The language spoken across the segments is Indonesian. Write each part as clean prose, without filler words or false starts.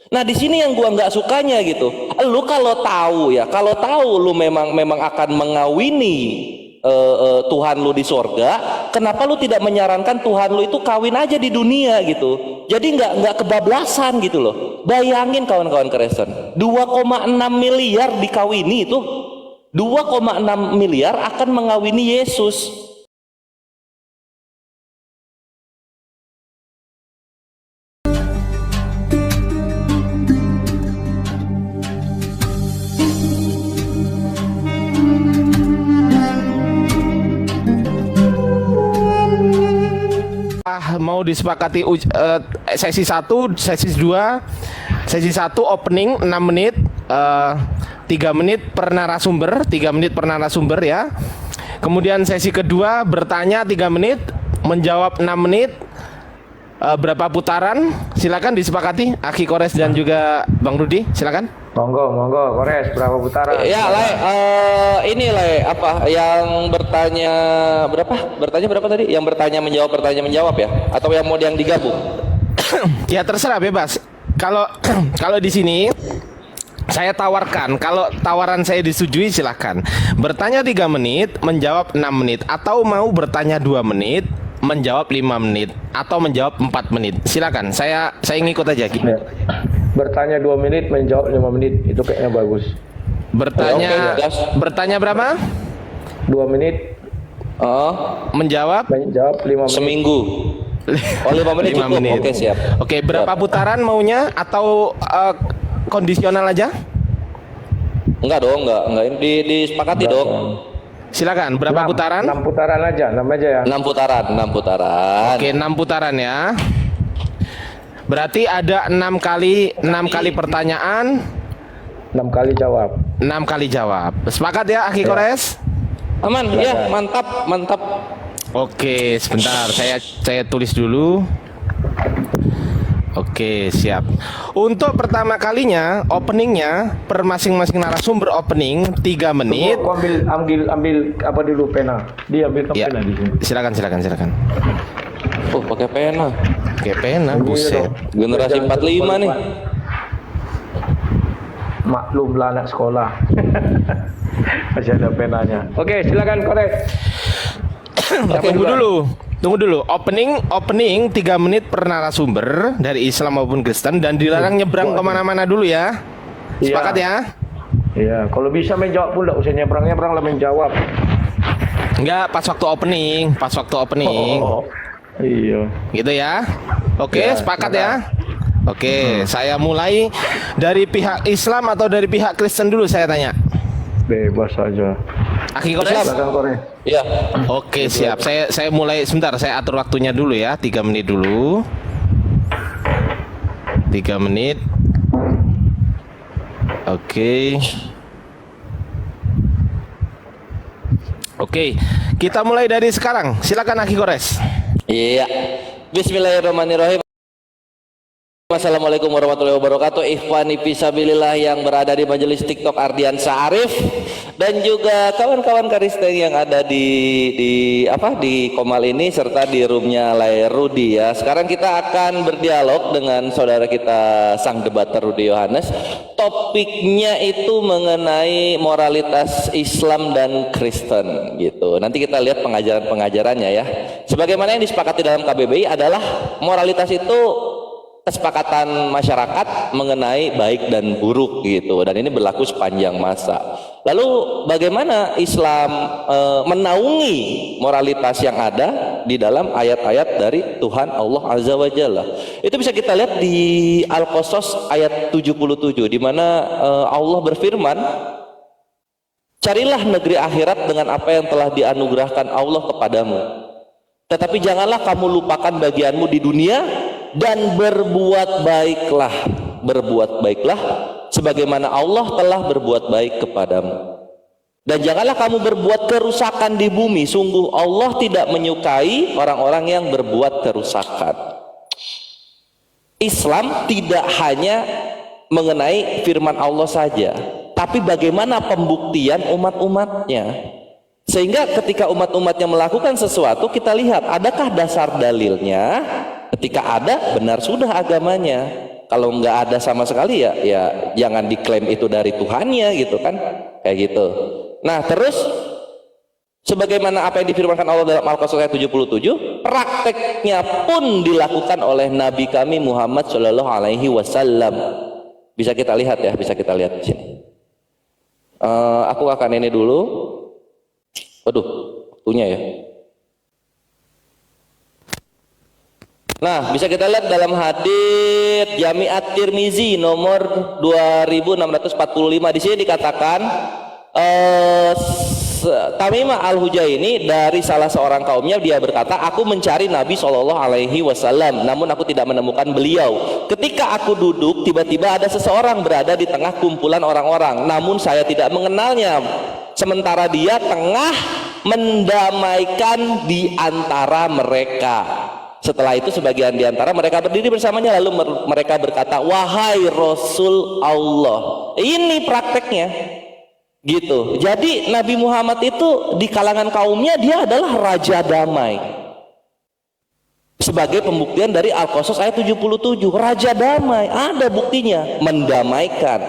Nah di sini yang gua nggak sukanya gitu. Lu kalau tahu ya, kalau tahu lu memang akan mengawini Tuhan lu di sorga, kenapa lu tidak menyarankan Tuhan lu itu kawin aja di dunia gitu? Jadi nggak kebablasan gitu loh. Bayangin kawan-kawan Kristen, 2,6 miliar dikawini itu, 2,6 miliar akan mengawini Yesus. Mau disepakati sesi 1, sesi 2. Sesi 1 opening 6 menit, 3 menit per narasumber, 3 menit per narasumber ya. Kemudian sesi kedua bertanya 3 menit, menjawab 6 menit. Berapa putaran? Silakan disepakati Aki Kores dan juga Bang Rudi, silakan. Monggo Kores, berapa putaran? Ya, ini apa yang bertanya berapa? Bertanya berapa tadi? Yang bertanya menjawab ya? Atau yang mau yang digabung? Ya terserah, bebas. Kalau di sini saya tawarkan, kalau tawaran saya disetujui silahkan bertanya 3 menit, menjawab 6 menit, atau mau bertanya 2 menit, menjawab 5 menit, atau menjawab 4 menit. Silakan, saya ngikut aja Ki. Ya. Bertanya 2 menit, menjawab 5 menit, itu kayaknya bagus. Bertanya berapa? 2 menit. Menjawab 5 menit. Seminggu. Oh, 5 menit 5 cukup. menit. Oke, siap. Oke, berapa putaran maunya atau kondisional aja? Enggak dong, enggak. Ini disepakati dong. Silakan, berapa putaran? 6 putaran aja, 6 aja ya. 6 putaran. Oke, 6 putaran ya. Berarti ada 6 kali pertanyaan, 6 kali jawab. 6 kali jawab. Sepakat ya Aki Kores? Aman, ya, mantap. Oke, sebentar saya tulis dulu. Oke, siap. Untuk pertama kalinya openingnya per masing-masing narasumber opening 3 menit. Aku ambil apa dulu pena. Dia ambil Ya, pena di sini. silakan. Oh, pakai pena. Oke, pena, buset. Generasi 45 nih. Maklumlah anak sekolah. Masih ada penanya. Oke, silakan Kores. Tunggu dulu. Opening 3 menit per narasumber dari Islam maupun Kristen, dan dilarang nyebrang kemana-mana dulu ya. Sepakat ya? Iya, kalau bisa menjawab pun enggak usah nyebrang lah menjawab. Enggak, pas waktu opening. Oh, iya. Gitu ya. Oke, Ya, sepakat ya. Oke, saya mulai dari pihak Islam atau dari pihak Kristen dulu saya tanya. Bebas saja. Aki Kores? Silakan Kores. Iya. Oke, siap. Saya mulai sebentar, saya atur waktunya dulu ya. 3 menit dulu. 3 menit. Oke. Oke, kita mulai dari sekarang. Silakan Aki Kores. Iya. Bismillahirrahmanirrahim. Assalamualaikum warahmatullahi wabarakatuh. Ikhwani fisabilillah yang berada di majelis TikTok Ardian Sa'arif dan juga kawan-kawan Kristen yang ada di Komal ini serta di roomnya Lai Rudi ya. Sekarang kita akan berdialog dengan saudara kita sang debater Rudi Yohanes. Topiknya itu mengenai moralitas Islam dan Kristen gitu. Nanti kita lihat pengajaran-pengajarannya ya. Sebagaimana yang disepakati dalam KBBI adalah moralitas itu kesepakatan masyarakat mengenai baik dan buruk gitu, dan ini berlaku sepanjang masa. Lalu bagaimana Islam menaungi moralitas yang ada di dalam ayat-ayat dari Tuhan Allah Azza wa Jalla? Itu bisa kita lihat di Al-Qasas ayat 77 di mana Allah berfirman, "Carilah negeri akhirat dengan apa yang telah dianugerahkan Allah kepadamu. Tetapi janganlah kamu lupakan bagianmu di dunia dan berbuat baiklah sebagaimana Allah telah berbuat baik kepadamu. Dan janganlah kamu berbuat kerusakan di bumi. Sungguh Allah tidak menyukai orang-orang yang berbuat kerusakan." Islam tidak hanya mengenai firman Allah saja, tapi bagaimana pembuktian umat-umatnya. Sehingga ketika umat-umatnya melakukan sesuatu, kita lihat adakah dasar dalilnya. Ketika ada, benar sudah agamanya. Kalau nggak ada sama sekali ya jangan diklaim itu dari Tuhannya gitu kan, kayak gitu. Nah terus sebagaimana apa yang difirmankan Allah dalam Al-Qasas ayat 77, prakteknya pun dilakukan oleh Nabi kami Muhammad Shallallahu Alaihi Wasallam. Bisa kita lihat ya, bisa kita lihat di sini. Aku akan ini dulu. Waduh, waktunya ya. Nah, bisa kita lihat dalam hadits Jami'at Tirmizi nomor 2645, di sini dikatakan Tamimah Al-Hujaini dari salah seorang kaumnya, dia berkata, aku mencari Nabi Shallallahu Alaihi Wasallam, namun aku tidak menemukan beliau. Ketika aku duduk, tiba-tiba ada seseorang berada di tengah kumpulan orang-orang, namun saya tidak mengenalnya. Sementara dia tengah mendamaikan di antara mereka. Setelah itu sebagian di antara mereka berdiri bersamanya, lalu mereka berkata, wahai Rasul Allah. Ini prakteknya gitu. Jadi Nabi Muhammad itu di kalangan kaumnya dia adalah raja damai. Sebagai pembuktian dari Al-Qasas ayat 77, raja damai, ada buktinya, mendamaikan.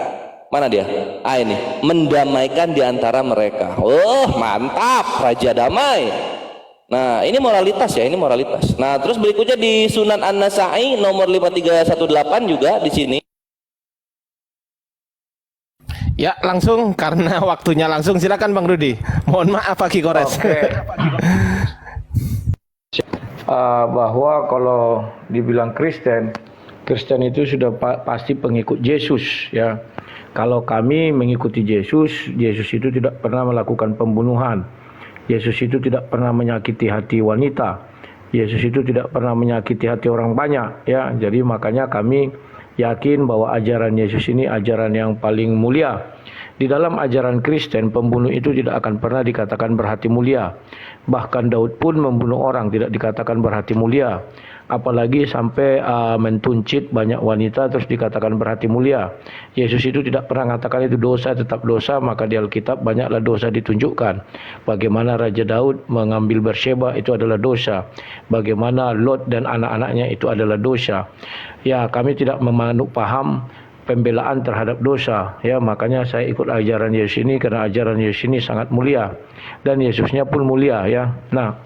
Mana dia? Ini, mendamaikan di antara mereka. Oh, mantap, raja damai. Nah, ini moralitas ya, ini moralitas. Nah, terus berikutnya di Sunan An-Nasa'i nomor 5318 juga di sini. Ya, langsung karena waktunya langsung, silakan Bang Rudi. Mohon maaf Aki Kores. Oke. Bahwa kalau dibilang Kristen itu sudah pasti pengikut Yesus ya. Kalau kami mengikuti Yesus itu tidak pernah melakukan pembunuhan. Yesus itu tidak pernah menyakiti hati wanita. Yesus itu tidak pernah menyakiti hati orang banyak ya. Jadi makanya kami yakin bahwa ajaran Yesus ini ajaran yang paling mulia. Di dalam ajaran Kristen, pembunuh itu tidak akan pernah dikatakan berhati mulia. Bahkan Daud pun membunuh orang tidak dikatakan berhati mulia. Apalagi sampai mentuncit banyak wanita terus dikatakan berhati mulia. Yesus itu tidak pernah mengatakan itu dosa, tetap dosa. Maka di Alkitab banyaklah dosa ditunjukkan. Bagaimana Raja Daud mengambil Bersyeba itu adalah dosa. Bagaimana Lot dan anak-anaknya itu adalah dosa. Ya, kami tidak memanuk paham pembelaan terhadap dosa ya, makanya saya ikut ajaran Yesus ini karena ajaran Yesus ini sangat mulia dan Yesusnya pun mulia ya. Nah,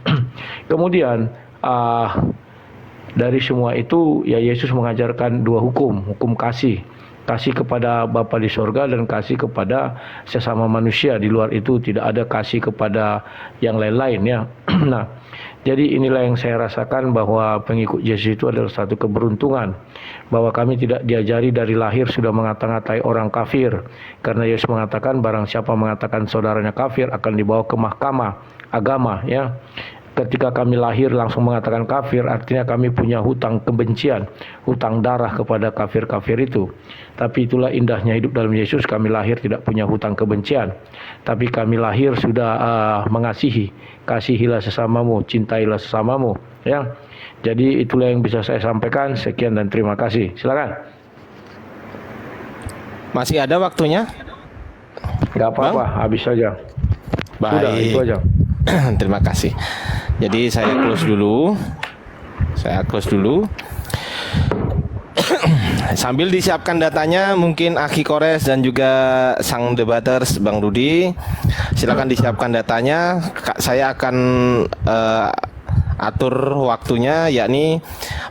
kemudian dari semua itu ya Yesus mengajarkan dua hukum kasih kepada Bapa di sorga dan kasih kepada sesama manusia. Di luar itu tidak ada kasih kepada yang lain-lain ya. Nah, jadi inilah yang saya rasakan bahwa pengikut Yesus itu adalah satu keberuntungan. Bahwa kami tidak diajari dari lahir sudah mengata-ngatai orang kafir. Karena Yesus mengatakan barang siapa mengatakan saudaranya kafir akan dibawa ke mahkamah agama ya. Ketika kami lahir langsung mengatakan kafir, artinya kami punya hutang kebencian, hutang darah kepada kafir-kafir itu. Tapi itulah indahnya hidup dalam Yesus, kami lahir tidak punya hutang kebencian. Tapi kami lahir sudah mengasihi, kasihilah sesamamu, cintailah sesamamu. Ya. Jadi itulah yang bisa saya sampaikan. Sekian dan terima kasih. Silakan. Masih ada waktunya? Gak apa-apa, habis saja. Baik. Sudah, itu aja. Terima kasih. Jadi saya close dulu. Sambil disiapkan datanya, mungkin Aki Kores dan juga sang debaters Bang Rudi, silakan disiapkan datanya. Saya akan atur waktunya, yakni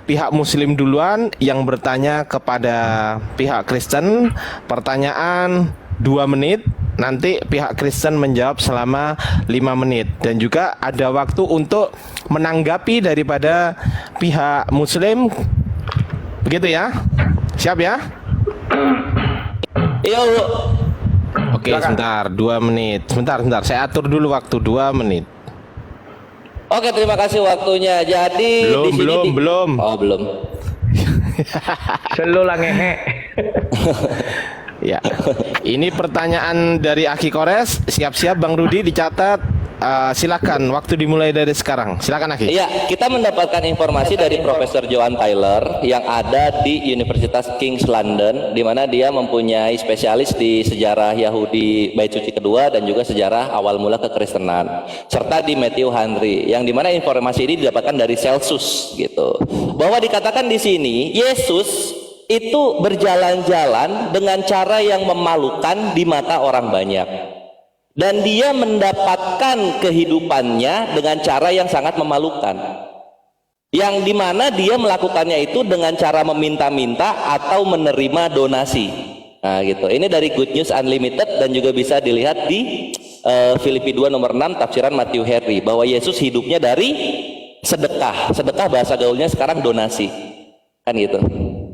pihak Muslim duluan yang bertanya kepada pihak Kristen, pertanyaan 2 menit. Nanti pihak Kristen menjawab selama 5 menit. Dan juga ada waktu untuk menanggapi daripada pihak Muslim. Begitu ya? Siap ya? Iya, Bu. Oke, sebentar, 2 menit. Sebentar, saya atur dulu waktu 2 menit. Oke, terima kasih waktunya. Jadi Belum. Oh, belum. Selalu ngehe. Ya, ini pertanyaan dari Aki Kores. Siap-siap Bang Rudi dicatat. Silakan, waktu dimulai dari sekarang. Silakan Aki. Iya, kita mendapatkan informasi dari Profesor Joan Tyler yang ada di Universitas King's London, di mana dia mempunyai spesialis di sejarah Yahudi Bait Suci kedua dan juga sejarah awal mula kekristenan, serta di Matthew Henry, yang dimana informasi ini didapatkan dari Celsus gitu. Bahwa dikatakan di sini Yesus itu berjalan-jalan dengan cara yang memalukan di mata orang banyak, dan dia mendapatkan kehidupannya dengan cara yang sangat memalukan, yang dimana dia melakukannya itu dengan cara meminta-minta atau menerima donasi. Nah gitu, ini dari Good News Unlimited dan juga bisa dilihat di Filipi 2 nomor 6 tafsiran Matthew Henry, bahwa Yesus hidupnya dari sedekah. Sedekah bahasa gaulnya sekarang donasi, kan gitu.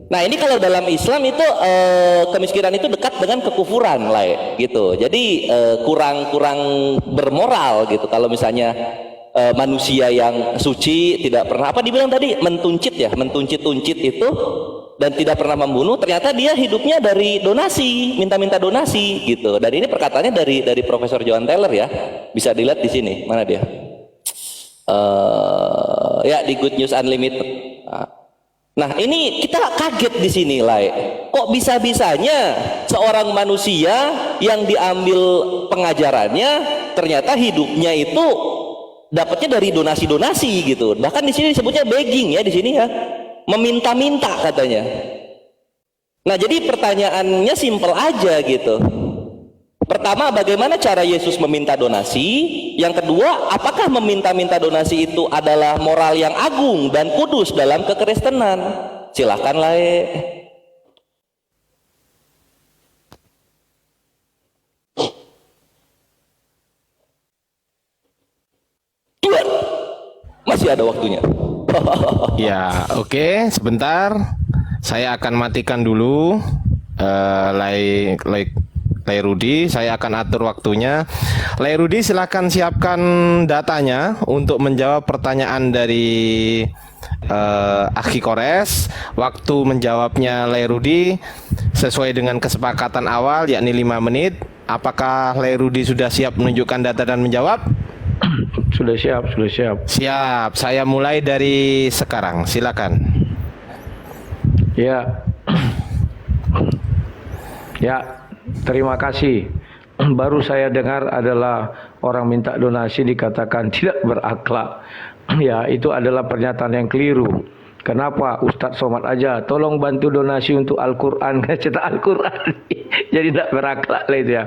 Nah ini kalau dalam Islam itu kemiskinan itu dekat dengan kekufuran lah gitu. Jadi kurang bermoral gitu kalau misalnya manusia yang suci tidak pernah apa dibilang tadi mentuncit itu dan tidak pernah membunuh, ternyata dia hidupnya dari donasi, minta-minta donasi gitu. Dan ini perkataannya dari Profesor John Taylor ya, bisa dilihat di sini. Mana dia? Ya di Good News Unlimited. Nah ini kita kaget di sini lah, kok bisa-bisanya seorang manusia yang diambil pengajarannya ternyata hidupnya itu dapatnya dari donasi-donasi gitu. Bahkan di sini disebutnya begging ya di sini ya, meminta-minta katanya. Nah jadi pertanyaannya simpel aja gitu. Pertama, bagaimana cara Yesus meminta donasi? Yang kedua, apakah meminta-minta donasi itu adalah moral yang agung dan kudus dalam kekristenan? Silahkan lah. Tuhan, masih ada waktunya. Ya, oke, sebentar. Saya akan matikan dulu Lay Rudi, saya akan atur waktunya. Lay Rudi, silakan siapkan datanya untuk menjawab pertanyaan dari Akhi Kores. Waktu menjawabnya Lay Rudi sesuai dengan kesepakatan awal, yakni 5 menit. Apakah Lay Rudi sudah siap menunjukkan data dan menjawab? Sudah siap. Siap, saya mulai dari sekarang, silakan. Ya. Terima kasih. Baru saya dengar adalah orang minta donasi dikatakan tidak berakhlak. Ya, itu adalah pernyataan yang keliru. Kenapa Ustadz Somad aja tolong bantu donasi untuk Al-Quran, cetak Al-Quran. Jadi tidak berakhlak lah itu ya.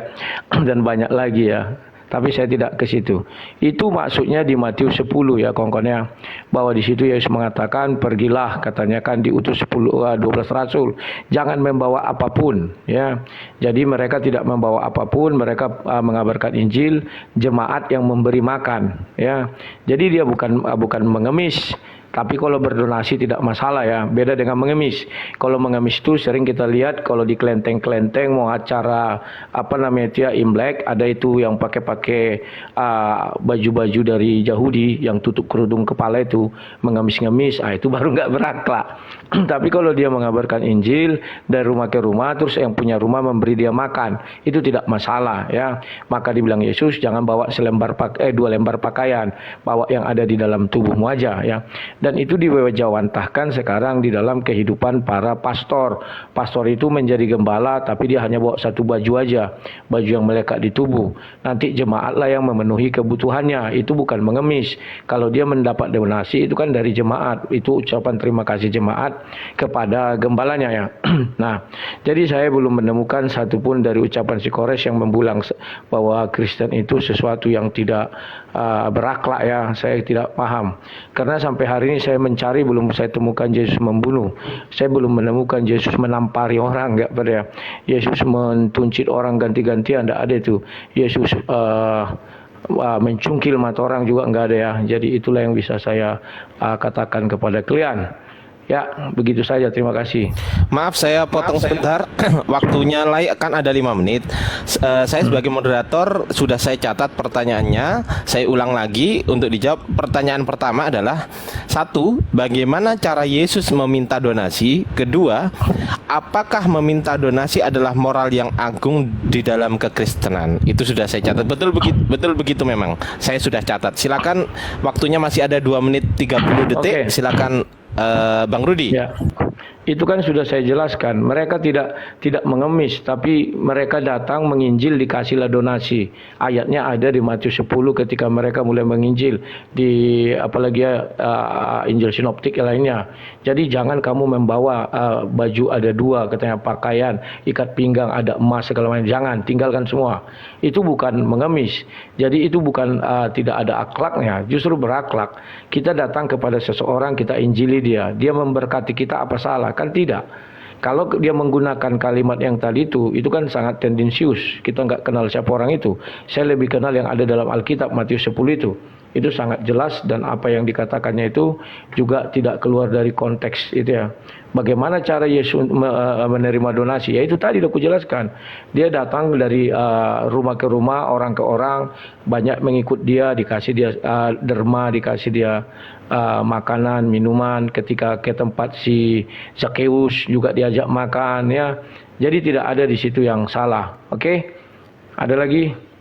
Dan banyak lagi ya. Tapi saya tidak ke situ. Itu maksudnya di Matius 10 ya kawan-kawannya, bahwa di situ Yesus mengatakan pergilah, katanya kan diutus 12 rasul, jangan membawa apapun ya. Jadi mereka tidak membawa apapun, mereka mengabarkan Injil, jemaat yang memberi makan ya. Jadi dia bukan mengemis. Tapi kalau berdonasi tidak masalah ya, beda dengan mengemis. Kalau mengemis itu sering kita lihat kalau di kelenteng-kelenteng mau acara Imlek, ada itu yang pakai baju-baju dari Yahudi yang tutup kerudung kepala itu, mengemis-ngemis, itu baru nggak berakhlak. Tapi kalau dia mengabarkan Injil dari rumah ke rumah, terus yang punya rumah memberi dia makan, itu tidak masalah ya. Maka dibilang Yesus, jangan bawa 2 lembar pakaian, bawa yang ada di dalam tubuhmu aja ya. Dan itu diwajawantahkan sekarang di dalam kehidupan para pastor. Pastor itu menjadi gembala, tapi dia hanya bawa satu baju aja, baju yang melekat di tubuh. Nanti jemaatlah yang memenuhi kebutuhannya, itu bukan mengemis. Kalau dia mendapat donasi itu kan dari jemaat, itu ucapan terima kasih jemaat kepada gembalanya ya. Nah, jadi saya belum menemukan satupun dari ucapan si Kores yang membulang bahwa Kristen itu sesuatu yang tidak berakhlak ya. Saya tidak paham. Karena sampai hari ini saya mencari, belum saya temukan Yesus membunuh. Saya belum menemukan Yesus menampari orang, enggak pada. Yesus mentuncit orang ganti-gantian, enggak ada itu. Yesus mencungkil mata orang juga enggak ada ya. Jadi itulah yang bisa saya katakan kepada kalian. Ya, begitu saja. Terima kasih. Maaf, saya potong sebentar. Waktunya kan ada 5 menit. Saya sebagai moderator sudah saya catat pertanyaannya. Saya ulang lagi untuk dijawab. Pertanyaan pertama adalah 1. Bagaimana cara Yesus meminta donasi? 2. Apakah meminta donasi adalah moral yang agung di dalam kekristenan? Itu sudah saya catat. Betul begitu memang. Saya sudah catat. Silakan, waktunya masih ada 2 menit 30 detik. Okay. Silakan Bang Rudi. Ya. Itu kan sudah saya jelaskan. Mereka tidak mengemis, tapi mereka datang menginjil, dikasihlah donasi. Ayatnya ada di Matius 10 ketika mereka mulai menginjil, di apalagi Injil sinoptik lainnya. Jadi jangan kamu membawa baju ada 2, katanya pakaian, ikat pinggang ada emas segala macam. Jangan, tinggalkan semua. Itu bukan mengemis. Jadi itu bukan tidak ada akhlaknya, justru berakhlak. Kita datang kepada seseorang, kita injili dia memberkati kita, apa salah? Kan tidak. Kalau dia menggunakan kalimat yang tadi itu kan sangat tendensius. Kita nggak kenal siapa orang itu. Saya lebih kenal yang ada dalam Alkitab, Matius 10 itu. Itu sangat jelas, dan apa yang dikatakannya itu juga tidak keluar dari konteks itu ya. Bagaimana cara Yesus menerima donasi? Ya itu tadi sudah kujelaskan. Dia datang dari rumah ke rumah, orang ke orang, banyak mengikut dia, dikasih dia derma, dikasih dia makanan, minuman. Ketika ke tempat si Zakheus juga diajak makan ya. Jadi tidak ada di situ yang salah. Oke? Ada lagi?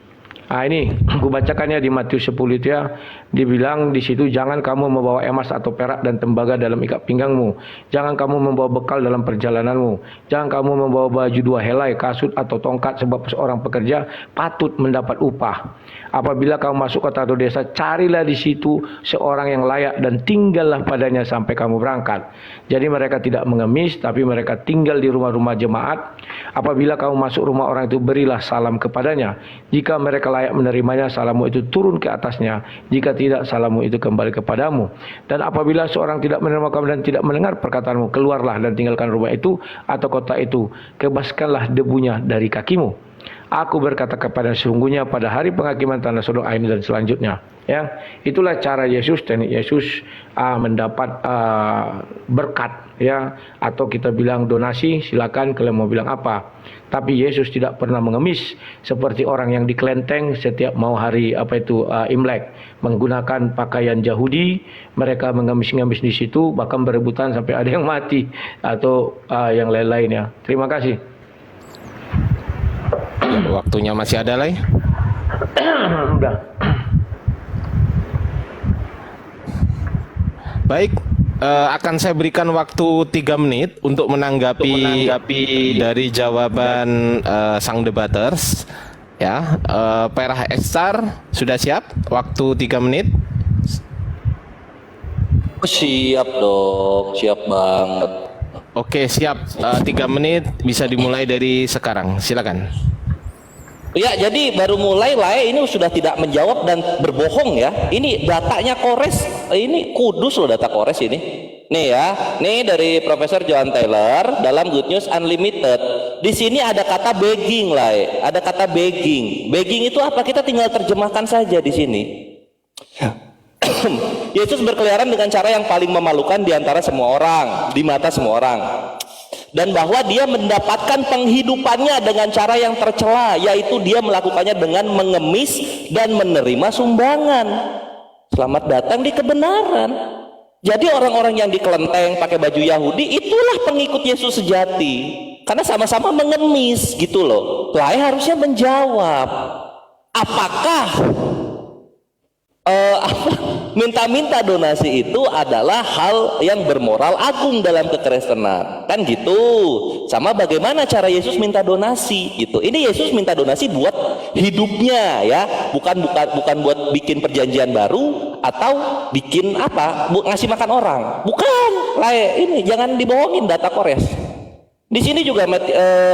Ini aku bacakannya di Matius 10 itu ya. Dibilang di situ, jangan kamu membawa emas atau perak dan tembaga dalam ikat pinggangmu. Jangan kamu membawa bekal dalam perjalananmu. Jangan kamu membawa baju 2 helai, kasut atau tongkat, sebab seorang pekerja patut mendapat upah. Apabila kamu masuk kota atau desa, carilah di situ seorang yang layak dan tinggallah padanya sampai kamu berangkat. Jadi mereka tidak mengemis, tapi mereka tinggal di rumah-rumah jemaat. Apabila kamu masuk rumah orang itu, berilah salam kepadanya. Jika mereka layak menerimanya, salammu itu turun ke atasnya. Jika tidak, salammu itu kembali kepadamu. Dan apabila seorang tidak menerima kamu dan tidak mendengar perkataanmu, keluarlah dan tinggalkan rumah itu atau kota itu. Kebaskanlah debunya dari kakimu. Aku berkata kepada sesungguhnya pada hari penghakiman tanah Sodom ini dan selanjutnya. Ya, itulah cara Yesus, teknik Yesus mendapat berkat ya, atau kita bilang donasi, silakan kalian mau bilang apa. Tapi Yesus tidak pernah mengemis seperti orang yang di kelenteng setiap mau hari Imlek menggunakan pakaian Yahudi. Mereka mengemis-ngemis di situ, bahkan berebutan sampai ada yang mati atau yang lain-lainnya. Terima kasih. Waktunya masih ada lagi. Udah. Baik, akan saya berikan waktu 3 menit untuk menanggapi dari jawaban sang debaters. Ya, Perah Estar sudah siap? Waktu 3 menit. Siap dong, siap banget. Oke, siap. 3 menit bisa dimulai dari sekarang. Silakan. Ya, jadi baru mulai Lae ini sudah tidak menjawab dan berbohong ya. Ini datanya Kores, ini kudus loh data Kores ini. Nih ya, nih dari Profesor John Taylor dalam Good News Unlimited. Di sini ada kata begging Lae, ada kata begging. Begging itu apa? Kita tinggal terjemahkan saja di sini. Yesus berkeliaran dengan cara yang paling memalukan di antara semua orang, di mata semua orang. Dan bahwa dia mendapatkan penghidupannya dengan cara yang tercela, yaitu dia melakukannya dengan mengemis dan menerima sumbangan. Selamat datang di kebenaran. Jadi orang-orang yang di kelenteng pakai baju Yahudi, itulah pengikut Yesus sejati, karena sama-sama mengemis gitu loh. Lae harusnya menjawab, apakah minta-minta donasi itu adalah hal yang bermoral agung dalam kekristenan, kan gitu. Sama bagaimana cara Yesus minta donasi gitu. Ini Yesus minta donasi buat hidupnya ya, bukan buat bikin perjanjian baru atau bikin ngasih makan orang, bukan. Ini jangan dibohongin data Kores. Di sini juga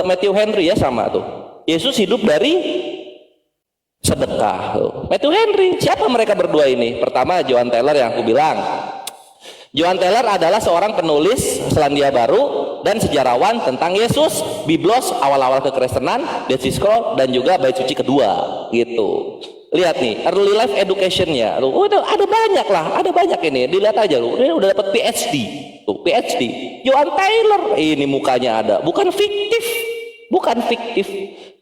Matthew Henry ya sama tuh. Yesus hidup dari sedekah. Matthew Henry, siapa mereka berdua ini? Pertama John Taylor yang aku bilang. John Taylor adalah seorang penulis Selandia Baru dan sejarawan tentang Yesus, Biblos awal-awal kekristenan, Dead Sea Scroll, dan juga Bait Suci kedua gitu. Lihat nih, early life education-nya. Ada banyak lah, ada banyak ini. Dilihat aja lu, dia udah dapat PhD. Tuh, PhD. John Taylor, ini mukanya ada, bukan fiktif. Bukan fiktif.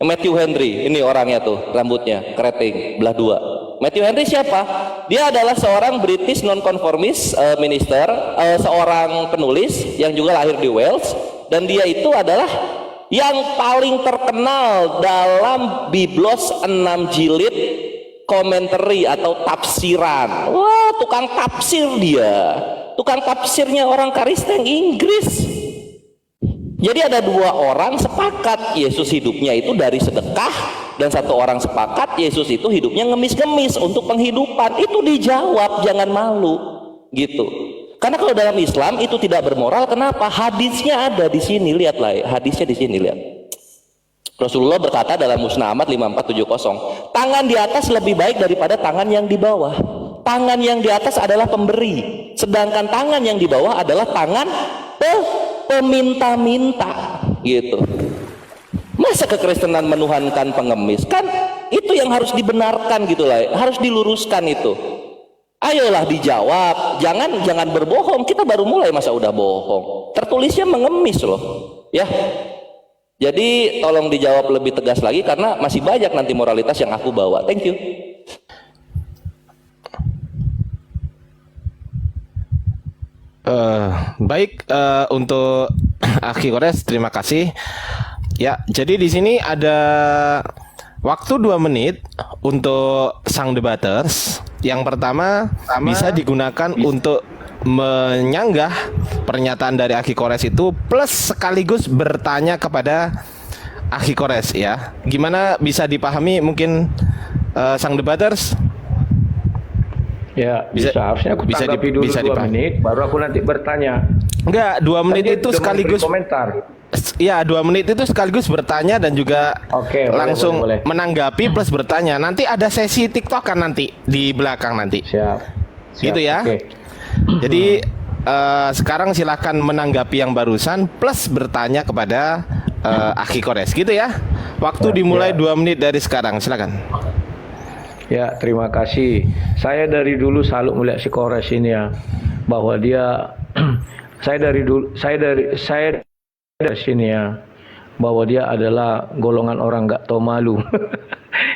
Matthew Henry, ini orangnya tuh, rambutnya keriting belah 2. Matthew Henry siapa? Dia adalah seorang British nonconformist minister, seorang penulis yang juga lahir di Wales, dan dia itu adalah yang paling terkenal dalam Biblos 6 jilid commentary atau tafsiran. Wah, tukang tafsir dia. Tukang tafsirnya orang Kristen Inggris. Jadi ada dua orang sepakat Yesus hidupnya itu dari sedekah, dan satu orang sepakat Yesus itu hidupnya ngemis-ngemis untuk penghidupan. Itu dijawab, jangan malu gitu. Karena kalau dalam Islam itu tidak bermoral. Kenapa? Hadisnya ada di sini, lihatlah hadisnya di sini, lihat. Rasulullah berkata dalam Musnad Ahmad 5470, tangan di atas lebih baik daripada tangan yang di bawah. Tangan yang di atas adalah pemberi, sedangkan tangan yang di bawah adalah tangan peminta-minta gitu. Masa kekristenan menuhankan pengemis? Kan itu yang harus dibenarkan gitu lah, harus diluruskan itu. Ayolah dijawab, jangan berbohong. Kita baru mulai masa udah bohong. Tertulisnya mengemis loh, ya. Jadi tolong dijawab lebih tegas lagi karena masih banyak nanti moralitas yang aku bawa. Thank you. Baik, untuk Akhi Kores, terima kasih. Ya, jadi di sini ada waktu 2 menit untuk sang debaters. Yang pertama bisa digunakan untuk menyanggah pernyataan dari Akhi Kores itu, plus sekaligus bertanya kepada Akhi Kores, ya. Gimana, bisa dipahami mungkin sang debaters? Ya, bisa. Harusnya aku tanggapi dulu 2 menit, baru aku nanti bertanya. Enggak, 2 menit itu sekaligus komentar. Ya, 2 menit itu sekaligus bertanya dan juga langsung boleh. Menanggapi plus bertanya. Nanti ada sesi TikTokan nanti di belakang nanti. Siap. Gitu ya. Okay. Jadi sekarang silahkan menanggapi yang barusan plus bertanya kepada Akhi Kores, gitu ya. Waktu dimulai 2 menit dari sekarang, silakan. Ya, terima kasih. Saya dari dulu selalu melihat si Kores ini ya, bahwa dia saya dari sini ya, bahwa dia adalah golongan orang nggak tahu malu.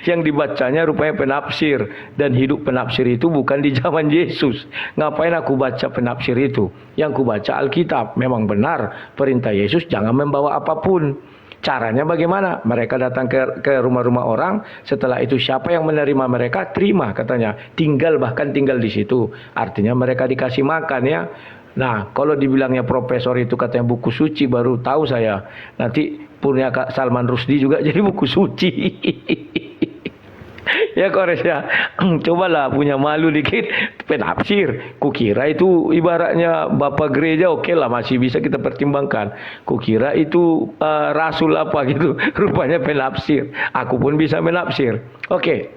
Yang dibacanya rupanya penafsir, dan hidup penafsir itu bukan di zaman Yesus. Ngapain aku baca penafsir itu? Yang ku baca Alkitab. Memang benar perintah Yesus jangan membawa apapun. Caranya bagaimana? Mereka datang ke rumah-rumah orang. Setelah itu siapa yang menerima mereka, terima katanya. Bahkan tinggal di situ. Artinya mereka dikasih makan ya. Nah, kalau dibilangnya profesor itu katanya buku suci, baru tahu saya. Nanti punya Kak Salman Rushdie juga jadi buku suci. Ya Kores ya, cobalah punya malu dikit. Penafsir, kukira itu ibaratnya bapak gereja, oke lah, masih bisa kita pertimbangkan. Kukira itu rasul apa gitu, rupanya penafsir. Aku pun bisa menafsir. Oke,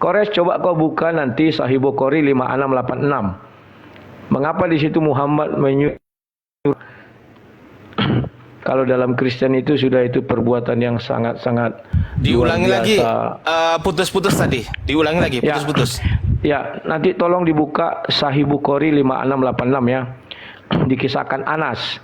Kores coba kau buka nanti Sahih Bukhari 5686. Mengapa di situ Muhammad menyuruh? Kalau dalam Kristen itu sudah itu perbuatan yang sangat-sangat diulangi lagi, putus-putus tadi. Diulangi lagi, putus-putus. Ya, nanti tolong dibuka Sahih Bukhari 5686 ya. Dikisahkan Anas.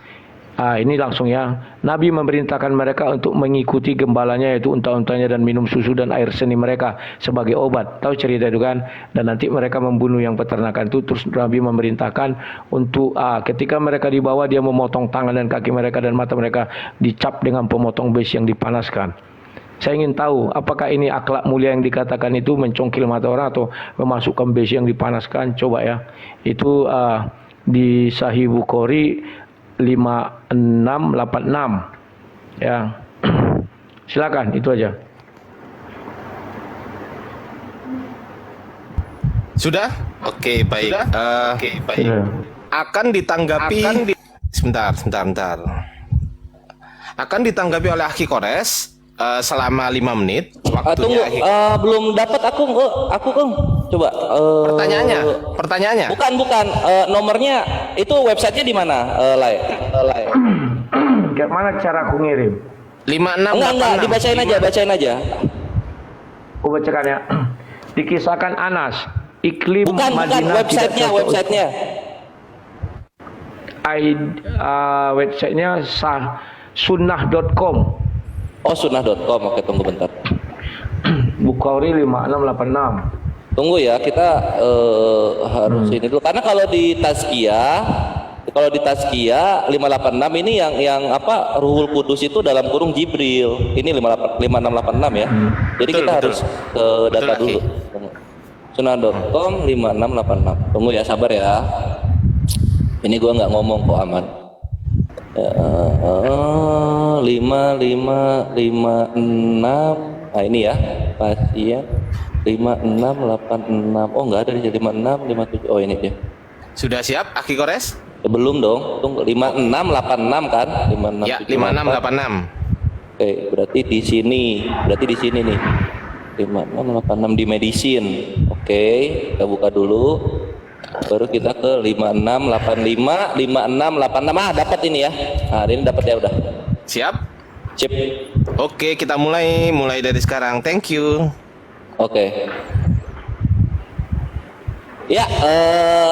Ini langsung ya. Nabi memerintahkan mereka untuk mengikuti gembalanya, yaitu unta-untanya, dan minum susu dan air seni mereka sebagai obat. Tahu cerita itu kan? Dan nanti mereka membunuh yang peternakan itu. Terus Nabi memerintahkan untuk ketika mereka dibawa, dia memotong tangan dan kaki mereka dan mata mereka dicap dengan pemotong besi yang dipanaskan. Saya ingin tahu apakah ini akhlak mulia yang dikatakan itu mencongkil mata orang atau memasukkan besi yang dipanaskan. Coba ya. Itu di Sahih Bukhari 5686 ya. Silakan, itu aja. Sudah? Oke, baik. Akan ditanggapi sebentar. Akan ditanggapi oleh Akhi Kores selama 5 menit. Tunggu, belum dapat aku Kong. Coba pertanyaannya. Bukan. Nomornya itu, websitenya di mana? Lai. Gimana cara aku ngirim? 5686. Enggak, bacain aja. Aku bacakan ya. Dikisahkan Anas, iklim bukan, Madinah websitenya. Websitenya sunnah.com. Oh, sunnah.com. Oke, tunggu bentar. Bukhari 5686. Tunggu ya, kita harus ini dulu, karena kalau di Tazkiyah 586 ini yang apa, Ruhul Kudus itu dalam kurung Jibril. Ini 5686 ya. Jadi kita harus ke data dulu. Sunnah.com 5686. Tunggu ya, sabar ya. Ini gua nggak ngomong kok, aman. 556. Nah ini ya pasien 5686. Oh nggak ada di 5657. Oh ini dia. Sudah siap Aki Kores? Belum dong. Tunggu 5686 kan? 5678. Ya, 5686. Oke, berarti di sini. Berarti di sini nih. 5686 di medicine. Oke, kita buka dulu. Baru kita ke 5685, 5686. Ah, dapat ini ya. Nah, ini dapat ya udah. Siap? Chip. Oke, kita mulai dari sekarang. Thank you. Oke. Ya,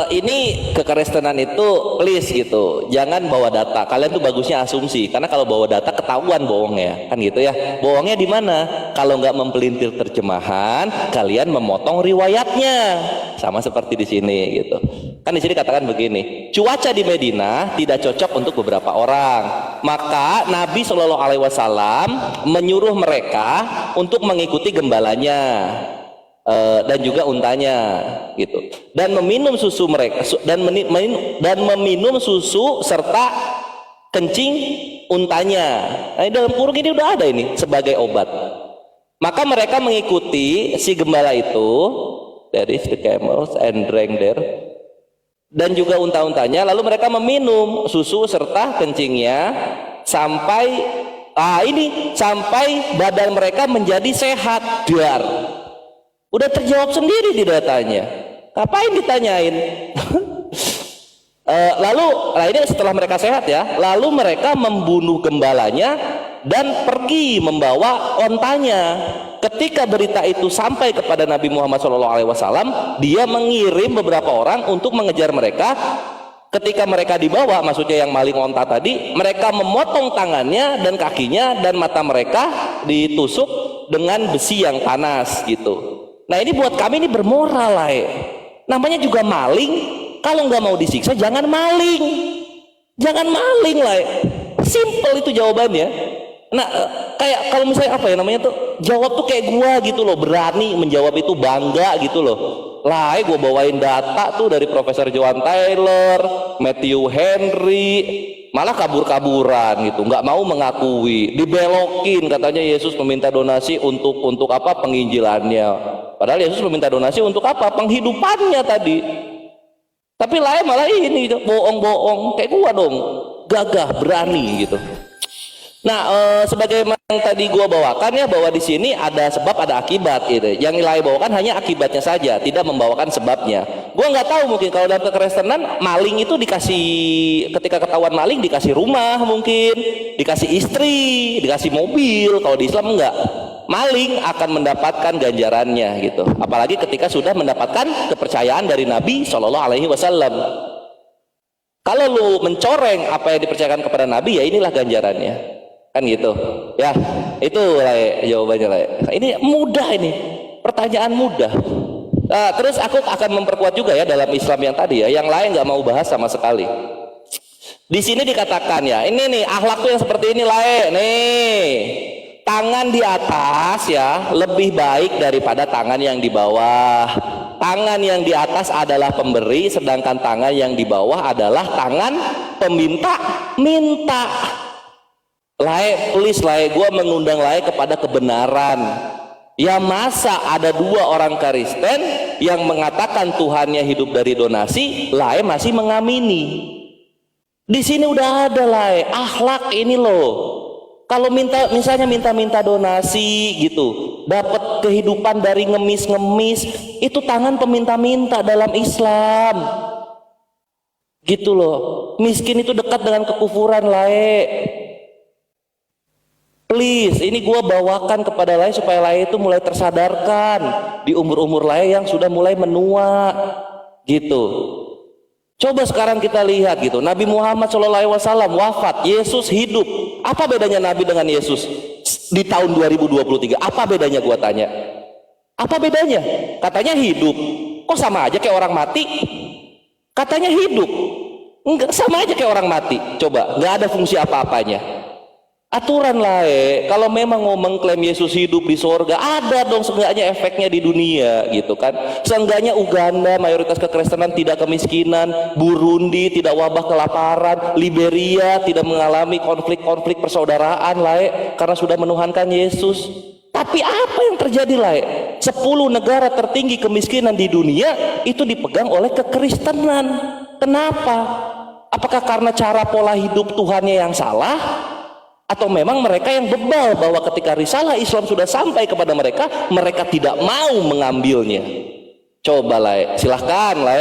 ini kekristenan itu please gitu, jangan bawa data. Kalian tuh bagusnya asumsi, karena kalau bawa data ketahuan bohongnya, kan gitu ya. Bohongnya di mana? Kalau nggak mempelintir terjemahan, kalian memotong riwayatnya, sama seperti di sini gitu. Kan di sini katakan begini, cuaca di Madinah tidak cocok untuk beberapa orang, maka Nabi Shallallahu Alaihi Wasallam menyuruh mereka untuk mengikuti gembalanya. Dan juga untanya gitu, dan meminum susu mereka dan meminum susu serta kencing untanya. Nah, dalam kurung ini udah ada ini sebagai obat. Maka mereka mengikuti si gembala itu, dari the camels and drank there, dan juga unta-untanya, lalu mereka meminum susu serta kencingnya sampai sampai badan mereka menjadi sehat dar. Udah terjawab sendiri di datanya. Ngapain ditanyain? Lalu, ini setelah mereka sehat ya, lalu mereka membunuh gembalanya dan pergi membawa ontanya. Ketika berita itu sampai kepada Nabi Muhammad SAW, dia mengirim beberapa orang untuk mengejar mereka. Ketika mereka dibawa, maksudnya yang maling onta tadi, mereka memotong tangannya dan kakinya dan mata mereka ditusuk dengan besi yang panas gitu. Nah ini buat kami ini bermoral lah ya. Namanya juga maling. Kalau nggak mau disiksa jangan maling. Jangan maling lah ya. Simple itu jawabannya. Nah kayak kalau misalnya apa ya namanya tuh, jawab tuh kayak gua gitu loh, berani menjawab itu, bangga gitu loh. Lah gua bawain data tuh dari Profesor Joan Taylor, Matthew Henry, malah kabur-kaburan gitu, nggak mau mengakui, dibelokin katanya Yesus meminta donasi untuk apa, penginjilannya. Padahal Yesus meminta donasi untuk apa? Penghidupannya tadi. Tapi lain malah ini gitu, bohong-bohong kayak gua dong, gagah, berani gitu. Nah, sebagaimana yang tadi gua bawakan ya, bahwa di sini ada sebab ada akibat gitu. Yang nilai bawakan hanya akibatnya saja, tidak membawakan sebabnya. Gua nggak tahu, mungkin kalau dalam kekristenan maling itu dikasih, ketika ketahuan maling dikasih rumah, mungkin dikasih istri, dikasih mobil. Kalau di Islam enggak. Maling akan mendapatkan ganjarannya gitu. Apalagi ketika sudah mendapatkan kepercayaan dari Nabi Shallallahu Alaihi Wasallam. Kalau lu mencoreng apa yang dipercayakan kepada Nabi, ya inilah ganjarannya, kan gitu. Ya, itu lah jawabannya lah. Ini mudah, ini pertanyaan mudah. Nah, terus aku akan memperkuat juga ya dalam Islam yang tadi ya, yang lain nggak mau bahas sama sekali. Di sini dikatakan ya, ini nih akhlak tuh yang seperti ini lah, nih. Tangan di atas ya lebih baik daripada tangan yang di bawah. Tangan yang di atas adalah pemberi, sedangkan tangan yang di bawah adalah tangan peminta-minta. Lae, please lae, gue mengundang lae kepada kebenaran. Ya masa ada dua orang Kristen yang mengatakan Tuhannya hidup dari donasi, lae masih mengamini. Di sini udah ada lae, akhlak ini loh. Kalau misalnya minta donasi gitu, dapat kehidupan dari ngemis-ngemis, itu tangan peminta-minta dalam Islam. Gitu loh. Miskin itu dekat dengan kekufuran lae. Please, ini gua bawakan kepada lae supaya lae itu mulai tersadarkan di umur-umur lae yang sudah mulai menua. Gitu. Coba sekarang kita lihat gitu, Nabi Muhammad SAW wafat, Yesus hidup. Apa bedanya Nabi dengan Yesus di tahun 2023? Apa bedanya, gua tanya? Apa bedanya? Katanya hidup. Kok sama aja kayak orang mati? Katanya hidup. Enggak, sama aja kayak orang mati. Coba, nggak ada fungsi apa-apanya. Aturan lah, kalau memang mau mengklaim Yesus hidup di sorga, ada dong seenggaknya efeknya di dunia gitu kan. Seenggaknya Uganda mayoritas kekristenan tidak kemiskinan, Burundi tidak wabah kelaparan, Liberia tidak mengalami konflik-konflik persaudaraan lah, karena sudah menuhankan Yesus. Tapi apa yang terjadi lah? 10 negara tertinggi kemiskinan di dunia itu dipegang oleh kekristenan. Kenapa? Apakah karena cara pola hidup Tuhannya yang salah? Atau memang mereka yang bebal bahwa ketika risalah Islam sudah sampai kepada mereka, mereka tidak mau mengambilnya? Coba lah, silahkan lah,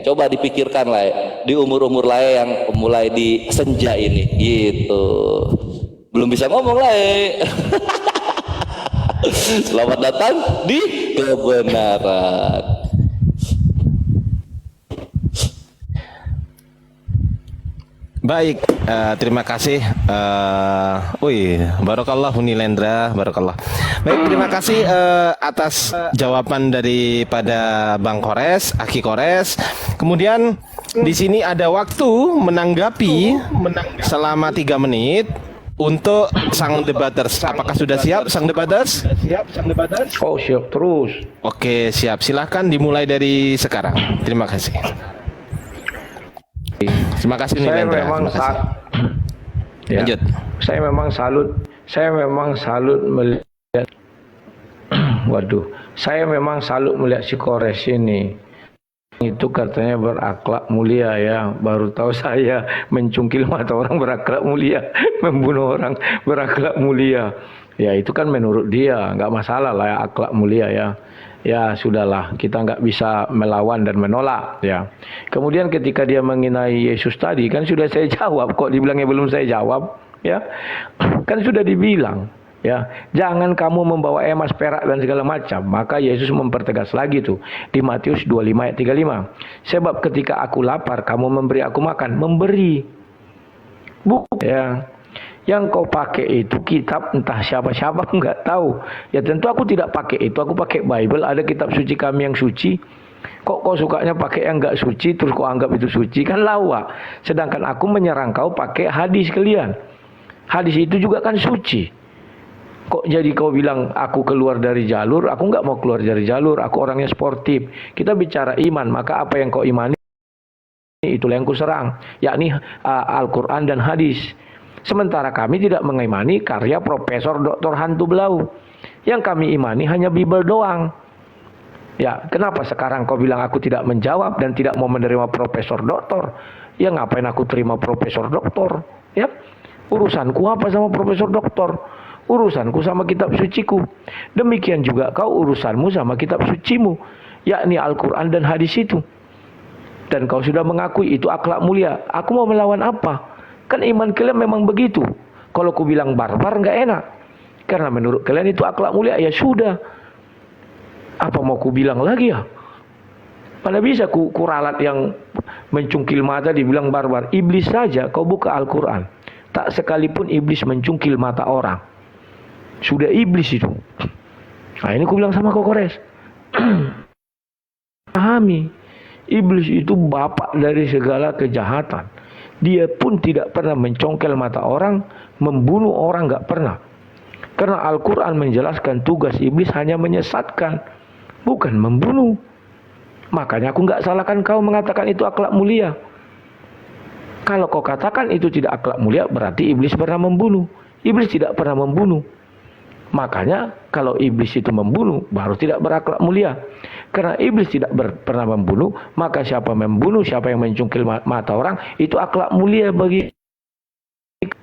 coba dipikirkan lah, di umur-umur lah yang mulai di senja ini, gitu. Belum bisa ngomong lah. Selamat datang di kebenaran. Baik, terima kasih. Barakallahu Nilendra, barakallah. Baik, terima kasih atas jawaban daripada Bang Kores, Aki Kores. Kemudian di sini ada waktu menanggapi selama 3 menit untuk sang debaters. Apakah sudah siap sang debaters? Oh, siap terus. Oke, siap. Silahkan dimulai dari sekarang. Terima kasih. Terima kasih Saya Nilendra. memang ya, Lanjut. Saya memang salut melihat saya memang salut melihat si Kores ini. Itu katanya berakhlak mulia ya. Baru tahu saya mencungkil mata orang berakhlak mulia, membunuh orang berakhlak mulia. Ya itu kan menurut dia, nggak masalah lah ya, akhlak mulia ya. Ya sudahlah, kita nggak bisa melawan dan menolak ya. Kemudian ketika dia menghina Yesus tadi, kan sudah saya jawab, kok dibilangnya belum saya jawab ya. Kan sudah dibilang ya, jangan kamu membawa emas, perak dan segala macam. Maka Yesus mempertegas lagi tuh di Matius 25 ayat 35. Sebab ketika aku lapar, kamu memberi aku makan. Memberi, bukan ya. Yang kau pakai itu kitab entah siapa-siapa nggak tahu. Ya tentu aku tidak pakai itu, aku pakai Bible, ada kitab suci kami yang suci. Kok kau sukanya pakai yang nggak suci terus kau anggap itu suci, kan lawa. Sedangkan aku menyerang kau pakai hadis kalian. Hadis itu juga kan suci. Kok jadi kau bilang aku keluar dari jalur? Aku nggak mau keluar dari jalur, aku orangnya sportif. Kita bicara iman, maka apa yang kau imani itulah yang ku serang, yakni Al-Quran dan hadis. Sementara kami tidak mengimani karya Profesor Dr. Hantu Belau. Yang kami imani hanya Bible doang. Ya, kenapa sekarang kau bilang aku tidak menjawab dan tidak mau menerima Profesor Doktor? Ya ngapain aku terima Profesor Doktor? Ya, urusanku apa sama Profesor Doktor? Urusanku sama kitab suciku. Demikian juga kau urusanmu sama kitab sucimu, yakni Al-Quran dan hadis itu. Dan kau sudah mengakui itu akhlak mulia. Aku mau melawan apa? Kan iman kalian memang begitu. Kalau ku bilang barbar nggak enak, karena menurut kalian itu akhlak mulia. Ya sudah, apa mau ku bilang lagi ya? Mana bisa ku ralat yang mencungkil mata dibilang barbar. Iblis saja kau buka Al-Quran, tak sekalipun iblis mencungkil mata orang. Sudah iblis itu. Nah ini ku bilang sama kau Kores. Pahami, iblis itu bapak dari segala kejahatan. Dia pun tidak pernah mencongkel mata orang, membunuh orang nggak pernah. Karena Al-Quran menjelaskan tugas iblis hanya menyesatkan, bukan membunuh. Makanya aku nggak salahkan kau mengatakan itu akhlak mulia. Kalau kau katakan itu tidak akhlak mulia, berarti iblis pernah membunuh. Iblis tidak pernah membunuh. Makanya kalau iblis itu membunuh, baru tidak berakhlak mulia. Karena iblis tidak pernah membunuh, maka siapa membunuh, siapa yang mencungkil mata orang, itu akhlak mulia bagi.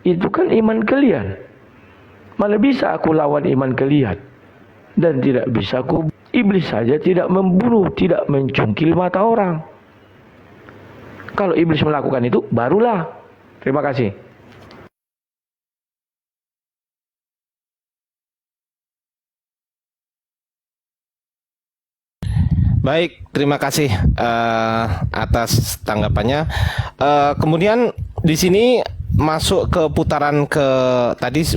Itu kan iman kalian. Mana bisa aku lawan iman kalian? Dan tidak bisa aku. Iblis saja tidak membunuh, tidak mencungkil mata orang. Kalau iblis melakukan itu, barulah. Terima kasih. Baik, terima kasih atas tanggapannya. Kemudian di sini masuk ke putaran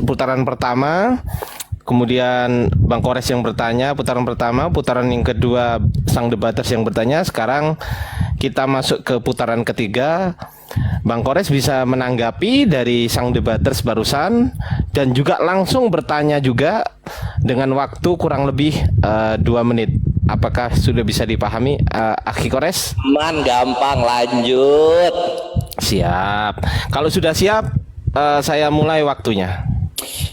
putaran pertama. Kemudian Bang Kores yang bertanya putaran pertama, putaran yang kedua sang debaters yang bertanya. Sekarang kita masuk ke putaran ketiga. Bang Kores bisa menanggapi dari sang debaters barusan dan juga langsung bertanya juga dengan waktu kurang lebih 2 menit. Apakah sudah bisa dipahami, Akhi Kores? Man, gampang, lanjut. Siap. Kalau sudah siap, saya mulai waktunya.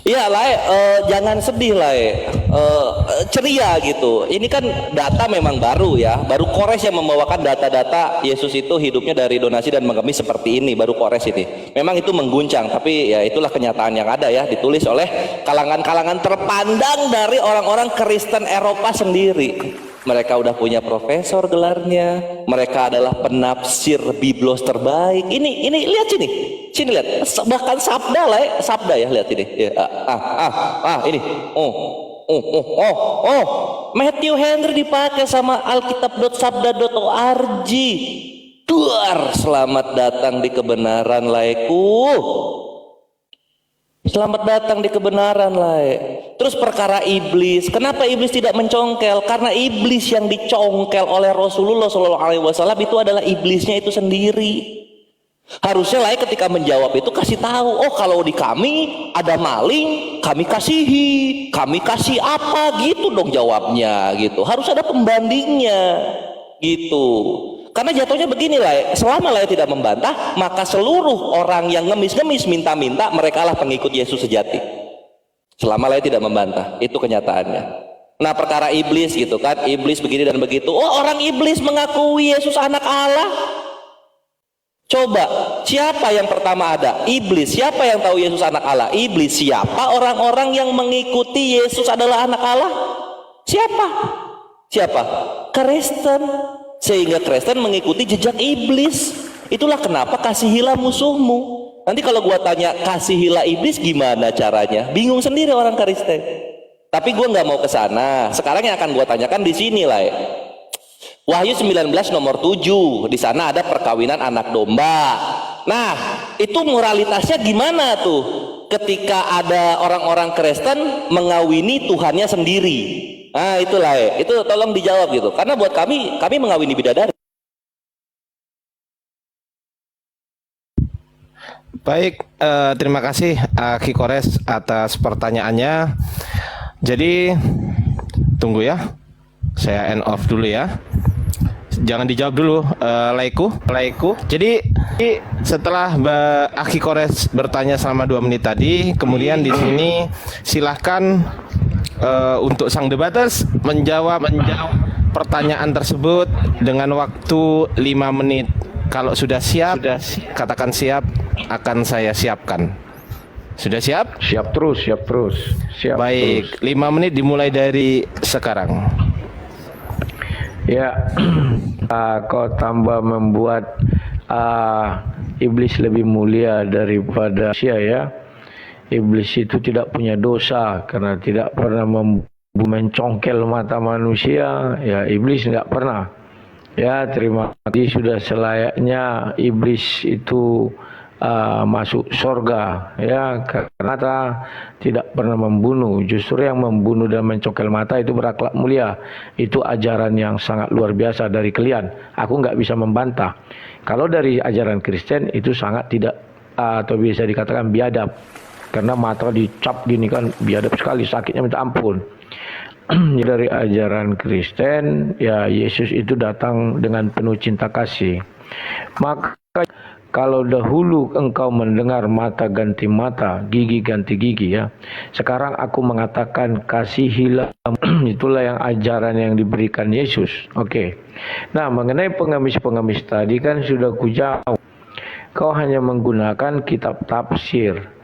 Iya, Lai, jangan sedih, Lai. Ceria gitu. Ini kan data memang baru ya. Baru Kores yang membawakan data-data Yesus itu hidupnya dari donasi dan mengemis seperti ini. Baru Kores ini. Memang itu mengguncang, tapi ya itulah kenyataan yang ada ya. Ditulis oleh kalangan-kalangan terpandang dari orang-orang Kristen Eropa sendiri. Mereka udah punya profesor gelarnya. Mereka adalah penafsir biblos terbaik. Ini lihat sini lihat. Bahkan sabda lah, sabda ya, lihat ini. Ya, ini. Matthew Henry dipakai sama alkitab.sabda.org. Duar, selamat datang di kebenaran, laiku. Selamat datang di kebenaran, Lai. Terus perkara iblis, kenapa iblis tidak mencongkel? Karena iblis yang dicongkel oleh Rasulullah SAW itu adalah iblisnya itu sendiri. Harusnya Lai ketika menjawab itu kasih tahu, oh kalau di kami ada maling, kami kasihi, kami kasih apa, gitu dong jawabnya, gitu. Harus ada pembandingnya, gitu. Karena jatuhnya begini lah, selama Lai tidak membantah, maka seluruh orang yang ngemis-ngemis minta-minta, mereka lah pengikut Yesus sejati. Selama Lai tidak membantah, itu kenyataannya. Nah perkara iblis gitu kan, iblis begini dan begitu. Oh, orang iblis mengakui Yesus anak Allah. Coba, siapa yang pertama ada? Iblis. Siapa yang tahu Yesus anak Allah? Iblis. Siapa orang-orang yang mengikuti Yesus adalah anak Allah? Siapa? Kristen. Sehingga Kristen mengikuti jejak iblis. Itulah kenapa kasihilah musuhmu. Nanti kalau gua tanya kasihilah iblis gimana caranya, bingung sendiri orang Kristen. Tapi gua nggak mau ke sana. Sekarang yang akan gua tanyakan di sini lah. Wahyu 19 nomor 7. Di sana ada perkawinan anak domba. Nah, itu moralitasnya gimana tuh? Ketika ada orang-orang Kristen mengawini Tuhannya sendiri. Nah itulah itu tolong dijawab gitu. Karena buat kami mengawini bidadari. Baik, terima kasih Akhi Kores atas pertanyaannya. Jadi tunggu ya, saya end off dulu ya. Jangan dijawab dulu, laiku. Jadi setelah Akhi Kores bertanya selama 2 menit tadi, kemudian di sini silahkan untuk sang debaters menjawab pertanyaan tersebut dengan waktu 5 menit. Kalau sudah siap, katakan siap, akan saya siapkan. Sudah siap? Siap terus. Siap. Baik, 5 menit dimulai dari sekarang. Ya, kau tambah membuat iblis lebih mulia daripada manusia ya. Iblis itu tidak punya dosa karena tidak pernah mencongkel mata manusia. Ya, iblis nggak pernah. Ya, terima kasih, sudah selayaknya iblis itu masuk surga ya, karena tidak pernah membunuh. Justru yang membunuh dan mencongkel mata itu berakhlak mulia. Itu ajaran yang sangat luar biasa dari kalian. Aku nggak bisa membantah. Kalau dari ajaran Kristen itu sangat tidak atau bisa dikatakan biadab. Karena mata dicap gini kan biadab sekali, sakitnya minta ampun. Dari ajaran Kristen ya, Yesus itu datang dengan penuh cinta kasih. Maka kalau dahulu engkau mendengar mata ganti mata, gigi ganti gigi ya, sekarang aku mengatakan kasihilah. Itulah yang ajaran yang diberikan Yesus. Oke. Nah, mengenai pengemis-pengemis tadi kan sudah kujawab. Kau hanya menggunakan kitab tafsir.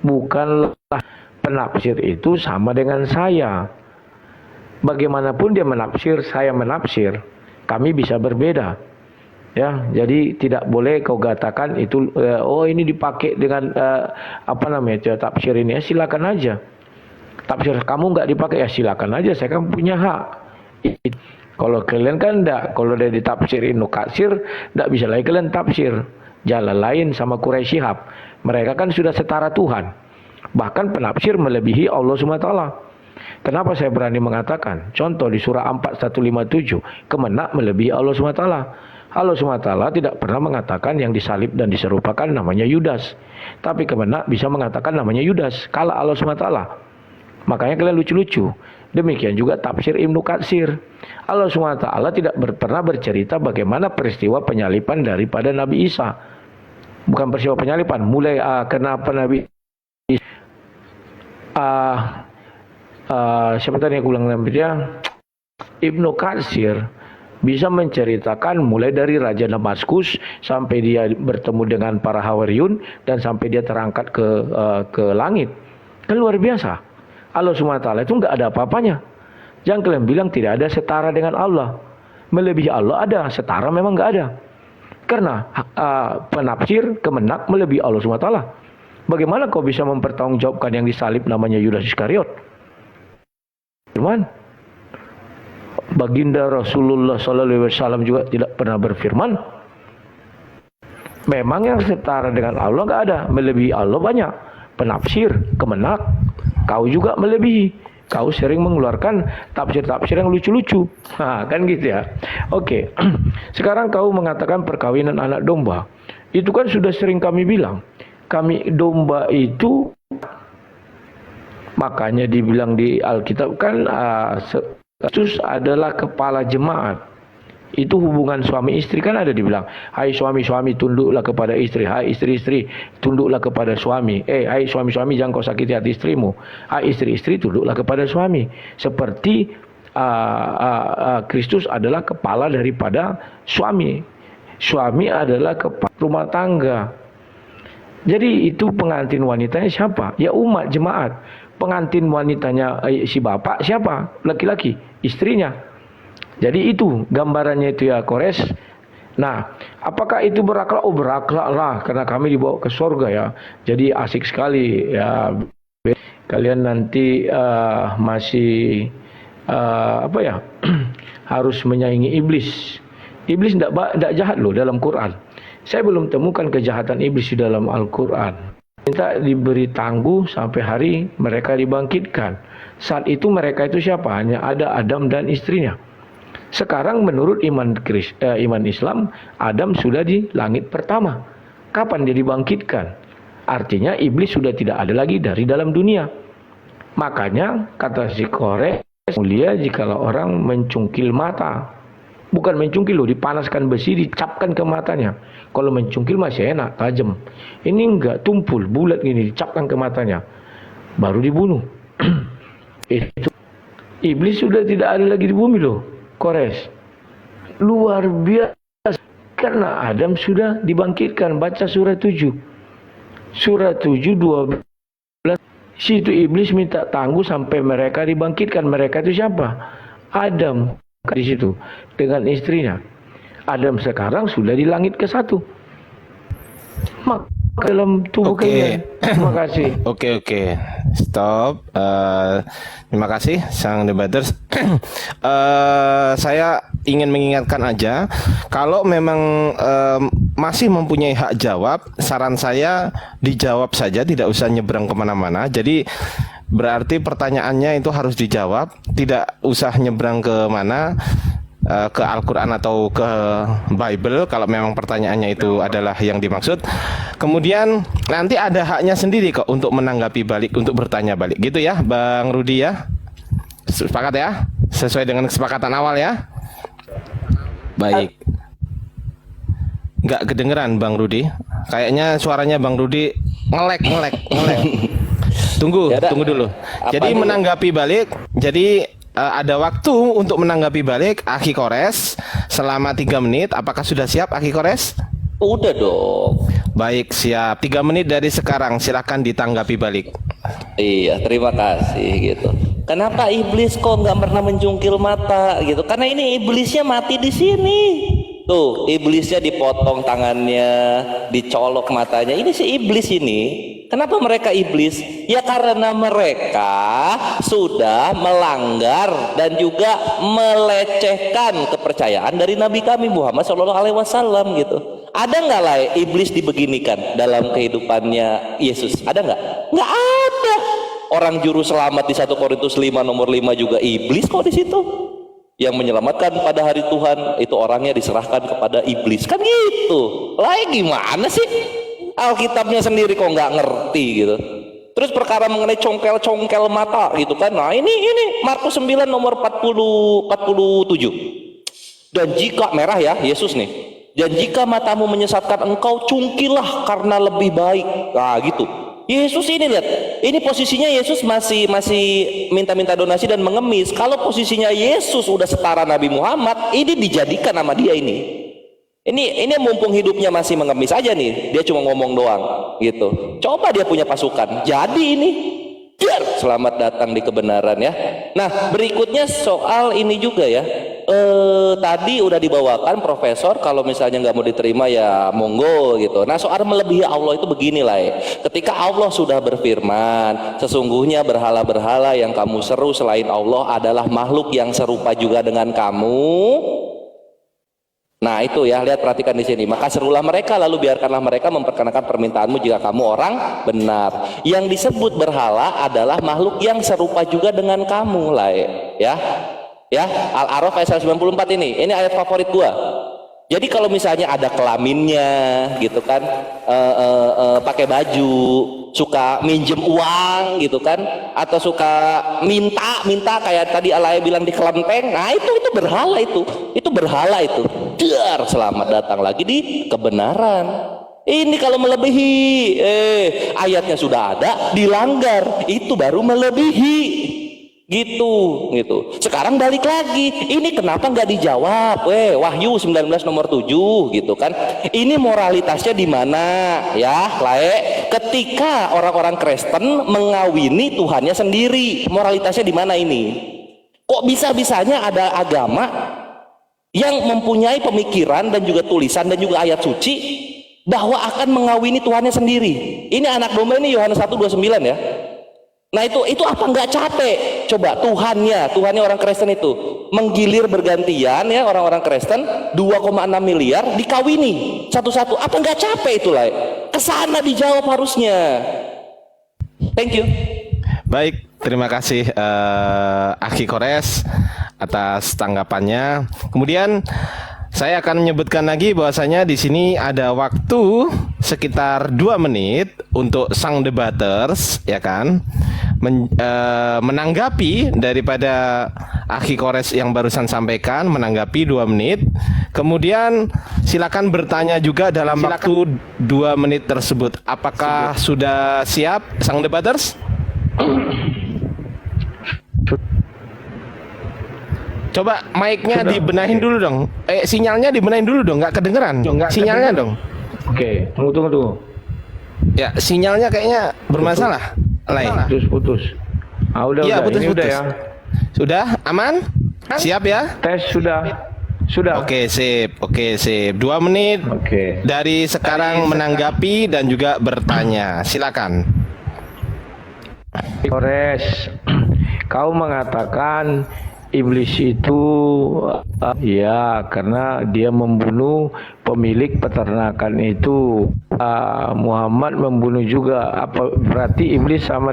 Bukanlah penafsir itu sama dengan saya. Bagaimanapun dia menafsir, saya menafsir, kami bisa berbeda. Ya, jadi tidak boleh kau katakan itu oh ini dipakai dengan tafsir ini. Ya, silakan aja. Tafsir kamu nggak dipakai ya silakan aja, saya kan punya hak. Kalau kalian kan enggak, kalau dia ditafsirin nukasir, enggak bisa lagi kalian tafsir. Jalan lain sama Quraisy Shihab. Mereka kan sudah setara Tuhan. Bahkan penafsir melebihi Allah SWT. Kenapa saya berani mengatakan? Contoh di surah 4 157, kemenak melebihi Allah SWT. Allah SWT tidak pernah mengatakan yang disalib dan diserupakan namanya Yudas. Tapi kemenak bisa mengatakan namanya Yudas. Kalau Allah SWT. Makanya kalian lucu-lucu. Demikian juga tafsir Ibnu Katsir. Allah SWT tidak pernah bercerita bagaimana peristiwa penyalipan daripada Nabi Isa. Bukan peristiwa penyalipan. Mulai kenapa Nabi Isa. Siapa tadi yang ulang namanya? Ibnu Katsir bisa menceritakan mulai dari Raja Damaskus sampai dia bertemu dengan para Hawariyun dan sampai dia terangkat ke langit. Kan luar biasa. Allah SWT itu nggak ada apa-apanya. Jangan kalian bilang tidak ada setara dengan Allah. Melebihi Allah ada, setara memang nggak ada. Karena penafsir kemenak melebihi Allah SWT. Bagaimana kau bisa mempertanggungjawabkan yang disalib namanya Yudas Iskariot? Firman. Baginda Rasulullah SAW juga tidak pernah berfirman. Memang yang setara dengan Allah nggak ada, melebihi Allah banyak. Penafsir kemenak, kau juga melebihi. Kau sering mengeluarkan tafsir-tafsir yang lucu-lucu. Nah, kan gitu ya. Oke. Sekarang kau mengatakan perkawinan anak domba. Itu kan sudah sering kami bilang. Kami domba itu, makanya dibilang di Alkitab kan Kristus adalah kepala jemaat. Itu hubungan suami istri kan ada dibilang. Hai suami-suami tunduklah kepada istri. Hai istri-istri tunduklah kepada suami. Hai suami-suami jangan kau sakiti hati istrimu. Hai istri-istri tunduklah kepada suami. Seperti Kristus adalah kepala daripada suami. Suami adalah kepala rumah tangga. Jadi itu pengantin wanitanya siapa? Ya umat jemaat. Pengantin wanitanya si bapak siapa? Laki-laki, istrinya. Jadi itu gambarannya itu ya Kores. Nah, apakah itu berakhlak? Oh berakhlak lah, karena kami dibawa ke surga ya. Jadi asik sekali ya. Kalian nanti masih harus menyaingi iblis. Iblis tidak jahat loh dalam Quran. Saya belum temukan kejahatan iblis di dalam Al-Quran. Minta diberi tangguh sampai hari mereka dibangkitkan. Saat itu mereka itu siapa? Hanya ada Adam dan istrinya. Sekarang menurut iman Islam, Adam sudah di langit pertama. Kapan dia dibangkitkan? Artinya iblis sudah tidak ada lagi dari dalam dunia. Makanya kata si Kores, mulia jikalau orang mencungkil mata. Bukan mencungkil loh, dipanaskan besi, dicapkan ke matanya. Kalau mencungkil masih enak, tajam. Ini enggak, tumpul, bulat gini, dicapkan ke matanya. Baru dibunuh. Itu iblis sudah tidak ada lagi di bumi loh, Kores. Luar biasa. Karena Adam sudah dibangkitkan. Baca surat 7. Surat 7, 12. Situ iblis minta tangguh sampai mereka dibangkitkan. Mereka itu siapa? Adam. Di situ dengan istrinya. Adam sekarang sudah di langit ke-1. Maka dalam tubuh kalian. Terima kasih. Oke. Stop. Terima kasih sang debaters. Saya ingin mengingatkan aja, kalau memang masih mempunyai hak jawab, saran saya dijawab saja, tidak usah nyebrang kemana-mana. Jadi berarti pertanyaannya itu harus dijawab, tidak usah nyebrang ke mana, ke Al-Quran atau ke Bible kalau memang pertanyaannya itu adalah yang dimaksud. Kemudian nanti ada haknya sendiri kok untuk menanggapi balik, untuk bertanya balik. Gitu ya Bang Rudi ya. Sepakat ya? Sesuai dengan kesepakatan awal ya. Baik. Nggak kedengeran Bang Rudi. Kayaknya suaranya Bang Rudi ngelek. Tunggu dulu. Jadi menanggapi balik. Jadi ada waktu untuk menanggapi balik Akhi Kores selama 3 menit. Apakah sudah siap Akhi Kores? Udah dong. Baik, siap. 3 menit dari sekarang, silakan ditanggapi balik. Iya, terima kasih gitu. Kenapa iblis kok nggak pernah mencungkil mata gitu? Karena ini iblisnya mati di sini. Tuh, iblisnya dipotong tangannya, dicolok matanya. Ini si iblis ini. Kenapa mereka iblis? Ya karena mereka sudah melanggar dan juga melecehkan kepercayaan dari Nabi kami Muhammad SAW gitu. Ada nggak lah iblis dibeginikan dalam kehidupannya Yesus? Ada nggak? Nggak ada. Orang juru selamat di 1 Korintus 5 nomor 5 juga iblis kok di situ. Yang menyelamatkan pada hari Tuhan itu orangnya diserahkan kepada iblis. Kan gitu. Lah gimana sih? Alkitabnya sendiri kok nggak ngerti gitu. Terus perkara mengenai congkel-congkel mata gitu kan. Nah ini Markus 9 nomor 47. Dan jika merah ya Yesus nih. Dan jika matamu menyesatkan engkau, cungkilah karena lebih baik. Nah gitu. Yesus ini lihat, ini posisinya Yesus masih minta-minta donasi dan mengemis. Kalau posisinya Yesus udah setara Nabi Muhammad, ini dijadikan sama dia ini. Ini mumpung hidupnya masih mengemis aja nih, dia cuma ngomong doang gitu. Coba dia punya pasukan, jadi ini biar selamat datang di kebenaran ya. Nah berikutnya soal ini juga ya. Tadi udah dibawakan profesor, kalau misalnya nggak mau diterima ya monggo gitu. Nah soal melebihi Allah itu beginilah ya. Ketika Allah sudah berfirman, sesungguhnya berhala-berhala yang kamu seru selain Allah adalah makhluk yang serupa juga dengan kamu. Nah itu ya, lihat perhatikan di sini. Maka serulah mereka, lalu biarkanlah mereka memperkenakan permintaanmu jika kamu orang benar. Yang disebut berhala adalah makhluk yang serupa juga dengan kamu lah ya. Ya, Al-A'raf ayat 94 ini ayat favorit gua. Jadi kalau misalnya ada kelaminnya gitu kan, pakai baju, suka minjem uang gitu kan, atau suka minta kayak tadi Alaya bilang di kelenteng, nah itu berhala itu berhala itu. Dar, selamat datang lagi di kebenaran. Ini kalau melebihi, ayatnya sudah ada, dilanggar, itu baru melebihi. Gitu. Sekarang balik lagi, ini kenapa nggak dijawab? Wahyu 19 nomor 7 gitu kan. Ini moralitasnya di mana ya, Lae? Ketika orang-orang Kristen mengawini Tuhannya sendiri, moralitasnya di mana ini? Kok bisa-bisanya ada agama yang mempunyai pemikiran dan juga tulisan dan juga ayat suci bahwa akan mengawini Tuhannya sendiri? Ini anak domba ini Yohanes 1:29 ya. Nah itu apa nggak capek? Coba Tuhannya orang Kristen itu menggilir bergantian ya, orang-orang Kristen 2,6 miliar dikawini satu-satu. Apa nggak capek itu lah? Kesana dijawab harusnya. Thank you. Baik, terima kasih Aki Kores atas tanggapannya. Kemudian saya akan menyebutkan lagi bahwasanya di sini ada waktu sekitar 2 menit untuk sang debaters ya kan, menanggapi daripada Aki Kores yang barusan sampaikan, menanggapi 2 menit. Kemudian silakan bertanya juga dalam waktu 2 menit tersebut. Apakah sudah siap sang debaters? Coba mic-nya dibenahin dulu dong. Sinyalnya dibenahin dulu dong, nggak kedengeran. Sinyalnya dong. Oke, tunggu. Ya, sinyalnya kayaknya bermasalah. Putus. Udah. Iya, putus. Udah ya. Sudah aman? Siap ya? Tes sudah. Oke, sip. 2 menit. Oke. Dari sekarang menanggapi dan juga bertanya. Silakan. Kores, kau mengatakan iblis itu ya karena dia membunuh pemilik peternakan itu. Muhammad membunuh juga. Apa berarti iblis sama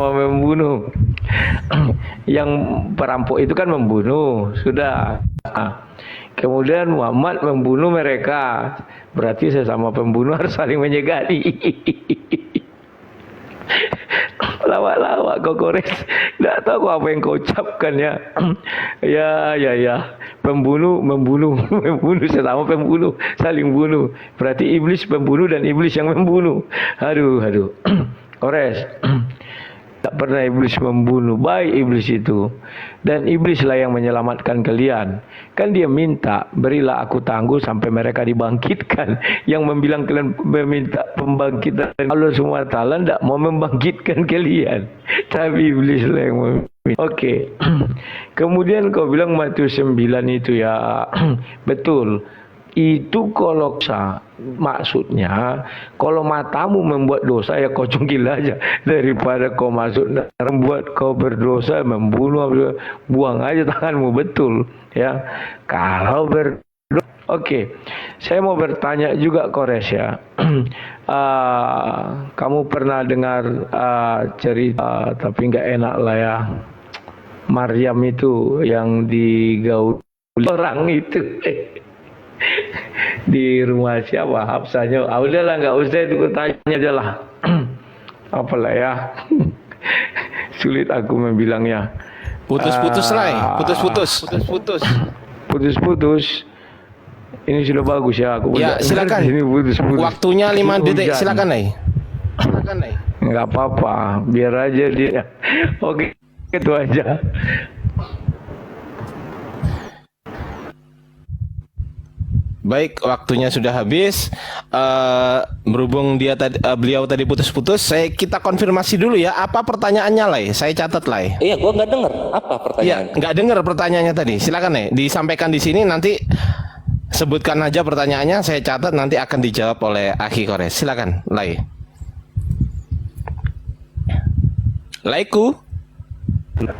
membunuh? Yang perampok itu kan membunuh, sudah. Kemudian Muhammad membunuh mereka, berarti sesama pembunuh harus saling menyegali. Lawak kau Kores, tidak tahu apa yang kau ucapkan ya. Ya. Pembunuh sesama pembunuh, saling bunuh. Berarti iblis pembunuh dan iblis yang membunuh. Aduh. Kores, tak pernah iblis membunuh, baik iblis itu. Dan iblislah yang menyelamatkan kalian. Kan dia minta, berilah aku tangguh sampai mereka dibangkitkan. Yang membilang kalian meminta pembangkitan Allah SWT tidak mau membangkitkan kalian. Tapi iblislah yang meminta. Oke. Kemudian kau bilang Matius 9 itu ya. Betul. Itu kalau maksudnya kalau matamu membuat dosa ya kau cungkil aja, daripada kau masuk membuat kau berdosa, membunuh, buang aja tanganmu. Betul ya. Kalau Oke, saya mau bertanya juga Kores ya. Kamu pernah dengar cerita tapi nggak enak lah ya. Maryam itu yang digauli orang itu di rumah siapa Hafsahnya. Udahlah nggak usah itu tanya aja lah. Apalah ya. Sulit aku membilangnya. Putus-putus lah, Putus-putus. Ini sudah bagus ya. Aku Ya, silakan. Ini putus-putus. Waktunya 5 detik, Hujan. silakan Nay. Nggak apa-apa, biar aja dia. Oke, itu aja. Baik, waktunya sudah habis. Berhubung beliau tadi putus-putus, kita konfirmasi dulu ya. Apa pertanyaannya, Lai? Saya catat, Lai. Iya, gua nggak dengar apa Iya, pertanyaan. nggak dengar pertanyaannya tadi. Silakan, Lai. Disampaikan di sini, nanti sebutkan aja pertanyaannya. Saya catat, nanti akan dijawab oleh Akhi Kores. Silakan, Lai. Laiku.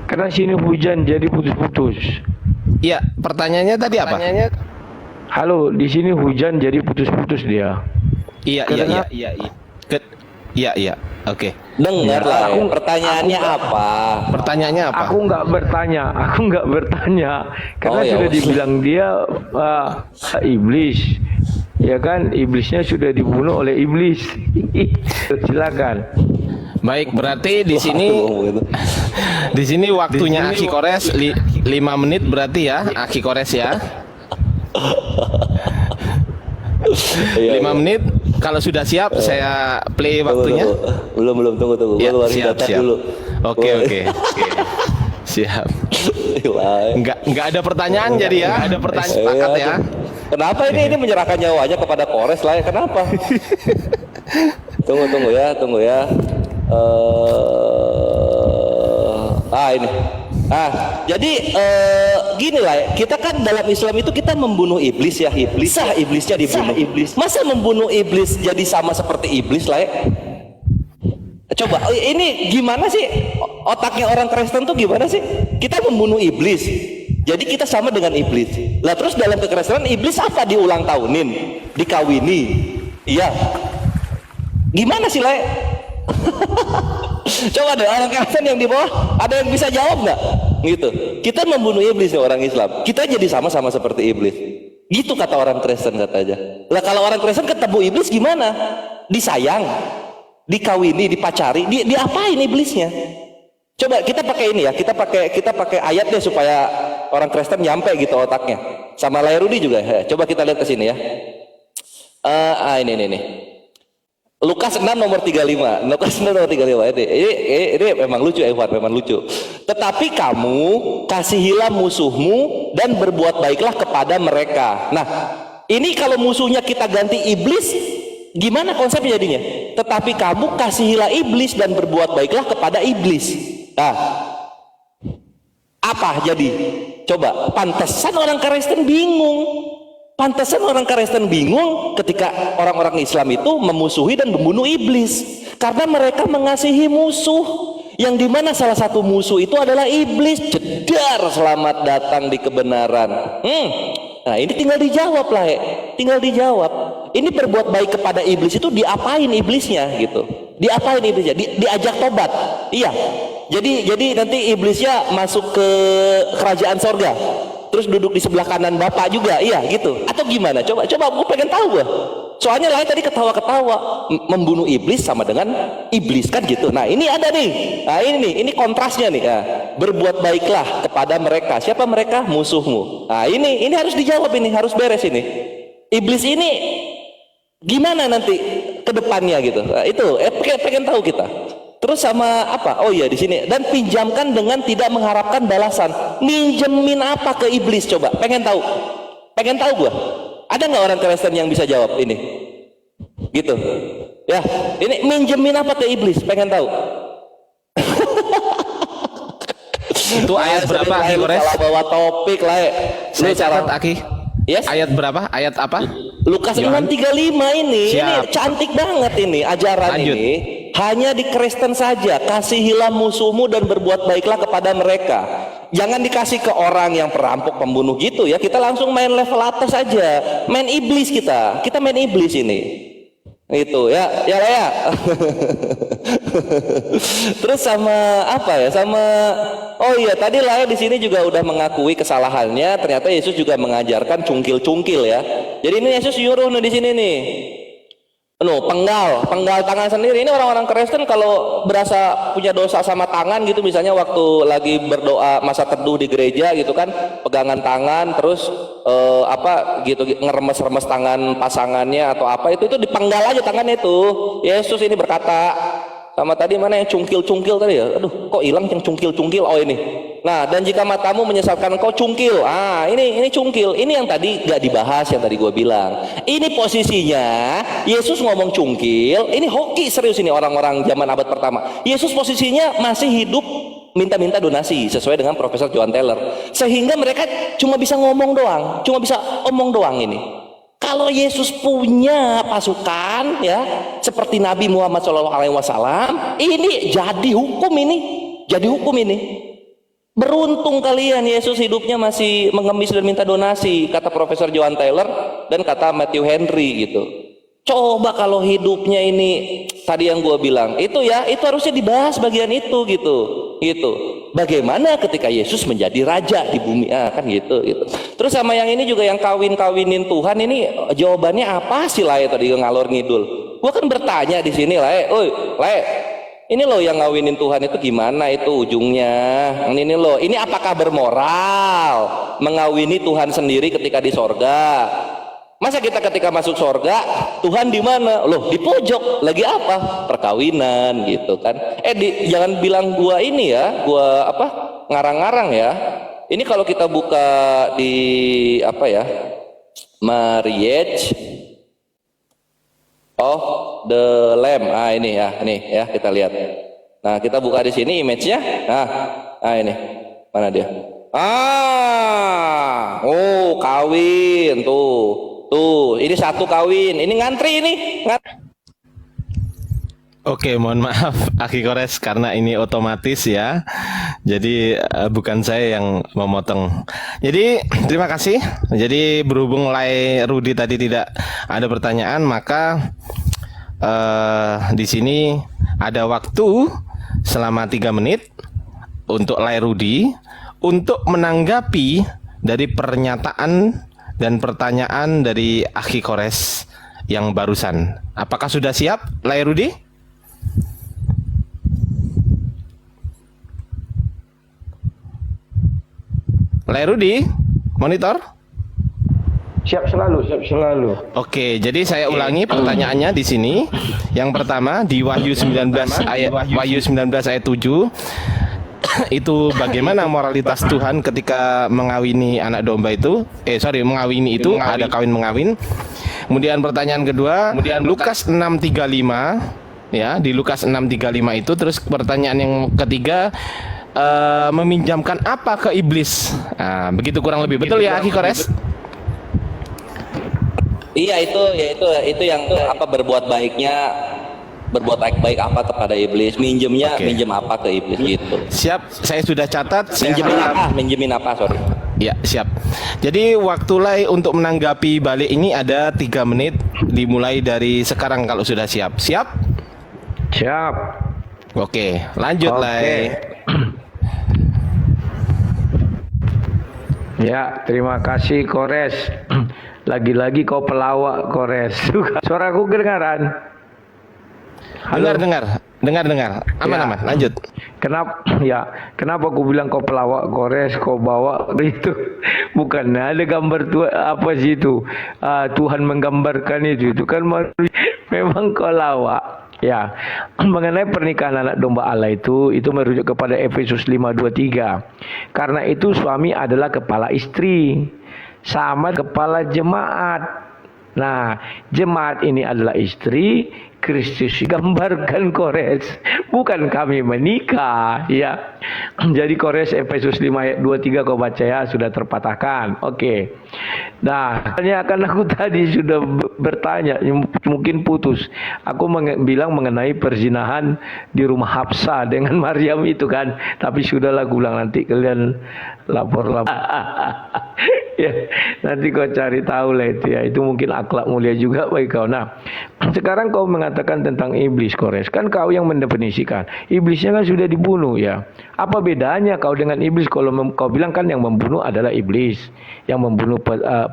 Karena sini hujan jadi putus-putus. Iya, pertanyaannya tadi apa? Halo, di sini hujan jadi putus-putus dia. Iya. Iya. Oke. Dengar lah. Pertanyaannya apa? Pertanyaannya apa? Aku nggak bertanya, karena Oh, ya sudah wes. dibilang dia iblis, ya kan? Iblisnya sudah dibunuh oleh iblis. Silakan. Baik, berarti di sini di sini waktunya Akhi Kores 5 menit berarti ya, Akhi Kores ya. 5 menit. Kalau sudah siap, saya play waktunya. Belum tunggu. Ya, Gua harus siap. data dulu. Oke. Siap. Enggak ada pertanyaan jadi ya. Ada pertanyaan sepakat ya. Kenapa ini menyerahkan nyawanya kepada Kores lah ya? Kenapa? Tunggu ya. Ini. Jadi gini lah ya, kita kan dalam Islam itu kita membunuh iblis ya, sah iblisnya dibunuh. Masa membunuh iblis jadi sama seperti iblis lah ya? Coba ini gimana sih otaknya orang Kristen tuh gimana sih? Kita membunuh iblis, jadi kita sama dengan iblis. Lah terus dalam kekristenan iblis apa diulang tahunin, dikawini? Iya. Gimana sih lah? Coba deh orang Kristen yang di bawah ada yang bisa jawab nggak? Gitu. Kita membunuh iblis ya orang Islam. Kita jadi sama-sama seperti iblis. Gitu kata orang Kristen katanya. Lah kalau orang Kristen ketemu iblis gimana? Disayang, dikawini, dipacari, diapain iblisnya? Coba kita pakai ini ya. Kita pakai ayat deh supaya orang Kristen nyampe gitu otaknya. Sama Lairudi juga. Coba kita lihat ke sini ya. Ini. Lukas 6 nomor 35. Lukas 6 nomor 35. Ini memang lucu Evan, memang lucu. Tetapi kamu kasihilah musuhmu dan berbuat baiklah kepada mereka. Nah, ini kalau musuhnya kita ganti iblis, gimana konsepnya jadinya? Tetapi kamu kasihilah iblis dan berbuat baiklah kepada iblis. Nah, apa jadi? Coba, pantesan orang Kristen bingung. Pantesan orang Kristen bingung ketika orang-orang Islam itu memusuhi dan membunuh iblis, karena mereka mengasihi musuh yang dimana salah satu musuh itu adalah iblis. Jedar, selamat datang di kebenaran. Nah ini tinggal dijawab lah ya. Tinggal dijawab. Ini berbuat baik kepada iblis itu diapain iblisnya gitu? Diapain iblisnya? Diajak tobat. Iya. Jadi nanti iblisnya masuk ke kerajaan sorga, terus duduk di sebelah kanan Bapak juga, iya gitu. Atau gimana? Coba gue pengen tahu gue. Soalnya lain tadi ketawa-ketawa, membunuh iblis sama dengan iblis kan gitu. Nah ini ada nih, nah ini kontrasnya nih. Nah, berbuat baiklah kepada mereka. Siapa mereka? Musuhmu. Nah ini harus dijawab, ini harus beres ini. Iblis ini gimana nanti ke depannya gitu. Nah, itu pengen tahu kita. Terus sama apa? Oh iya di sini, dan pinjamkan dengan tidak mengharapkan balasan. Minjemin apa ke iblis coba? Pengen tahu gua. Ada nggak orang Kristen yang bisa jawab ini? Gitu. Ya, ini minjemin apa ke iblis? Pengen tahu. Itu ayat berapa Akhi Kores? Salah bawa topik lah. Saya catat Akhi. Yes? Ayat berapa? Ayat apa? Lukas 6:35 ini cantik banget ini ajaran. Lanjut. Ini hanya di Kristen saja. Kasihilah musuhmu dan berbuat baiklah kepada mereka. Jangan dikasih ke orang yang perampok, pembunuh gitu ya. Kita langsung main level atas saja. Main iblis kita main iblis ini. Itu ya. Terus sama apa ya? Sama oh iya tadi lah di sini juga udah mengakui kesalahannya. Ternyata Yesus juga mengajarkan cungkil-cungkil ya. Jadi ini Yesus nyuruh nih di sini nih. Penggal tangan sendiri. Ini orang-orang Kristen kalau berasa punya dosa sama tangan gitu, misalnya waktu lagi berdoa masa teduh di gereja gitu kan, pegangan tangan terus apa gitu ngeremes-remes tangan pasangannya atau apa itu dipenggal aja tangannya itu. Yesus ini berkata sama tadi mana yang cungkil-cungkil tadi ya? Aduh, kok hilang yang cungkil-cungkil? Oh ini. Nah, dan jika matamu menyesatkan kau cungkil. Ah, ini cungkil. Ini yang tadi gak dibahas yang tadi gue bilang. Ini posisinya Yesus ngomong cungkil. Ini hoki serius ini orang-orang zaman abad pertama. Yesus posisinya masih hidup minta-minta donasi sesuai dengan Profesor John Taylor. Sehingga mereka cuma bisa ngomong doang, cuma bisa omong doang ini. Kalau Yesus punya pasukan ya seperti Nabi Muhammad SAW, ini jadi hukum ini. Beruntung kalian Yesus hidupnya masih mengemis dan minta donasi, kata Profesor John Taylor dan kata Matthew Henry gitu. Coba kalau hidupnya ini tadi yang gue bilang itu ya, itu harusnya dibahas bagian itu gitu. Bagaimana ketika Yesus menjadi raja di bumi kan gitu. Terus sama yang ini juga yang kawinin Tuhan ini jawabannya apa sih lah tadi ngalor ngidul. Gue kan bertanya di sini lah, ini loh yang ngawinin Tuhan itu gimana itu ujungnya? Ini loh, ini apakah bermoral mengawini Tuhan sendiri ketika di sorga? Masa kita ketika masuk sorga, Tuhan di mana? Loh, di pojok. Lagi apa? Perkawinan gitu kan. Jangan bilang gua ini ya, gua apa? Ngarang-ngarang ya. Ini kalau kita buka di apa ya? Marriage of the Lamb. Ah ini ya kita lihat. Nah, kita buka di sini image-nya. Nah, ini. Mana dia? Oh, kawin tuh. Tuh, ini satu kawin, ini ngantri ini. Oke, mohon maaf Aki Kores karena ini otomatis ya. Jadi bukan saya yang memotong. Jadi terima kasih. Jadi berhubung Lai Rudi tadi tidak ada pertanyaan, maka di sini ada waktu selama 3 menit untuk Lai Rudi untuk menanggapi dari pernyataan dan pertanyaan dari Aki Kores yang barusan. Apakah sudah siap, Lai Rudi? Lai Rudi, monitor? Siap selalu. Oke, jadi saya ulangi pertanyaannya di sini. Yang pertama di Wahyu 19 ayat 7. Itu bagaimana moralitas Tuhan ketika mengawini anak domba itu? Mengawini itu ada kawin mengawin. Kemudian pertanyaan kedua, Lukas 6:35 ya, di Lukas 6:35 itu. Terus pertanyaan yang ketiga, meminjamkan apa ke iblis? Nah, begitu kurang lebih. Betul ya, Aki Kores? Iya itu yang apa berbuat baik baik apa kepada iblis, minjem apa ke iblis gitu. Siap, saya sudah catat. Minjemin apa, sorry. Ya, siap. Jadi waktu Lai untuk menanggapi balik ini ada 3 menit dimulai dari sekarang kalau sudah siap. Siap? Siap. Oke, lanjut Lai. Ya, terima kasih Kores. Lagi-lagi kau pelawak Kores. Suaraku kedengaran? Dengar. Aman. Lanjut. Kenapa aku bilang kau pelawak Kores, kau bawa itu? Bukan ada gambar Tuhan apa sih itu? Tuhan menggambarkan itu kan memang kau lawak. Ya, mengenai pernikahan anak domba Allah itu merujuk kepada Efesus 5:23. Karena itu suami adalah kepala istri, sama kepala jemaat. Nah, jemaat ini adalah istri, Kristus digambarkan Kores, bukan kami menikah ya. Jadi Kores Efesus 5 ayat 23 kau baca ya, sudah terpatahkan. Oke. Nah, kan aku tadi sudah bertanya, mungkin putus. Aku bilang mengenai perzinahan di rumah Hafsah dengan Maryam itu kan, tapi sudahlah aku bilang nanti kalian lapor. Ya, nanti kau cari tahu lah itu ya. Itu mungkin akhlak mulia juga bagi kau. Nah, sekarang kau mengatakan tentang iblis, Kores. Kan kau yang mendefinisikan. Iblisnya kan sudah dibunuh ya. Apa bedanya kau dengan iblis? Kalau kau bilang kan yang membunuh adalah iblis. Yang membunuh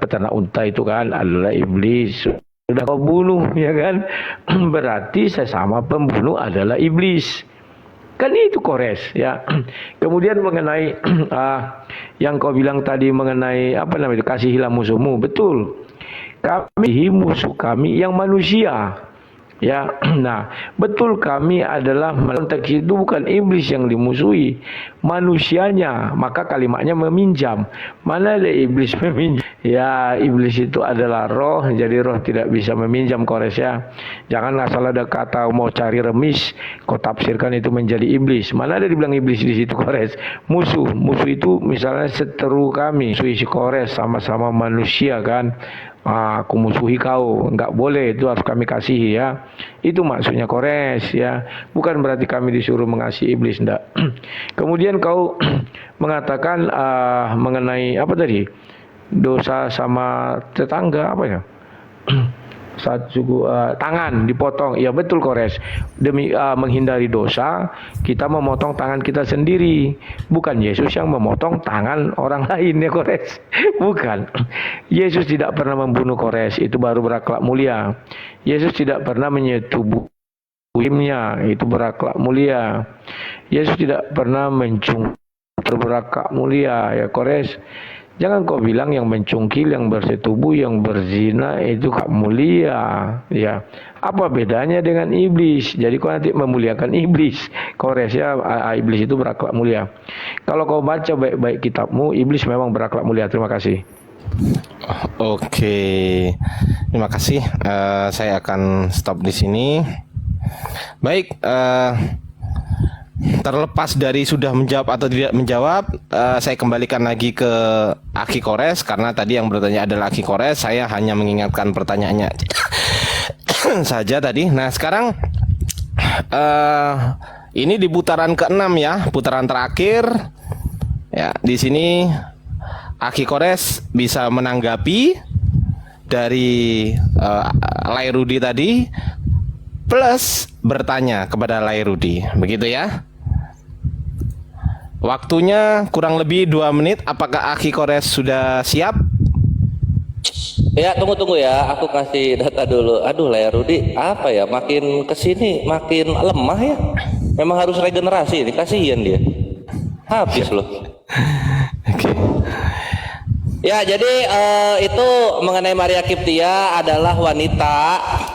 peternak unta itu kan adalah iblis. Sudah kau bunuh ya kan. Berarti sesama pembunuh adalah iblis. Kan itu, Kores ya. Kemudian mengenai yang kau bilang tadi mengenai apa namanya, kasihilah musuhmu. Betul. Kami musuh kami yang manusia. Ya, nah, betul kami adalah konteks itu bukan iblis yang dimusuhi, manusianya. Maka kalimatnya meminjam. Mana ada iblis meminjam? Ya, iblis itu adalah roh, jadi roh tidak bisa meminjam, Kores ya. Jangan asal ada kata mau cari remis, kau tafsirkan itu menjadi iblis. Mana ada dibilang iblis di situ, Kores? Musuh itu misalnya seteru kami, musuh si Kores, sama-sama manusia kan. Aku musuhi kau, enggak boleh, itu harus kami kasihi ya. Itu maksudnya, Kores ya. Bukan berarti kami disuruh mengasihi iblis, enggak. Kemudian kau mengatakan mengenai apa tadi? Dosa sama tetangga apa ya? Saat suku tangan dipotong. Ya betul, Kores. Demi menghindari dosa, kita memotong tangan kita sendiri. Bukan Yesus yang memotong tangan orang lain ya, Kores. Bukan. Yesus tidak pernah membunuh, Kores. Itu baru berakhlak mulia. Yesus tidak pernah menyetubuhnya. Itu berakhlak mulia. Yesus tidak pernah mencungkil, berakhlak mulia ya, Kores. Jangan kau bilang yang mencungkil, yang bersetubuh, yang berzina itu gak mulia, ya. Apa bedanya dengan iblis? Jadi kau nanti memuliakan iblis, Kores ya. Iblis itu berakhlak mulia. Kalau kau baca baik-baik kitabmu, iblis memang berakhlak mulia. Terima kasih. Oke, terima kasih. Saya akan stop di sini. Baik. Terlepas dari sudah menjawab atau tidak menjawab, saya kembalikan lagi ke Aki Kores, karena tadi yang bertanya adalah Aki Kores. Saya hanya mengingatkan pertanyaannya saja tadi. Nah sekarang ini di putaran ke-6 ya, putaran terakhir. Ya, di sini Aki Kores bisa menanggapi dari Lairudi tadi, plus bertanya kepada Lairudi, begitu ya. Waktunya kurang lebih 2 menit. Apakah Aki Kores sudah siap? Ya, tunggu ya, aku kasih data dulu. Aduh, Lairudi apa ya, makin kesini makin lemah ya. Memang harus regenerasi ini, kasihan dia. Habis loh. Oke. Ya, jadi itu mengenai Maria Kiptia adalah wanita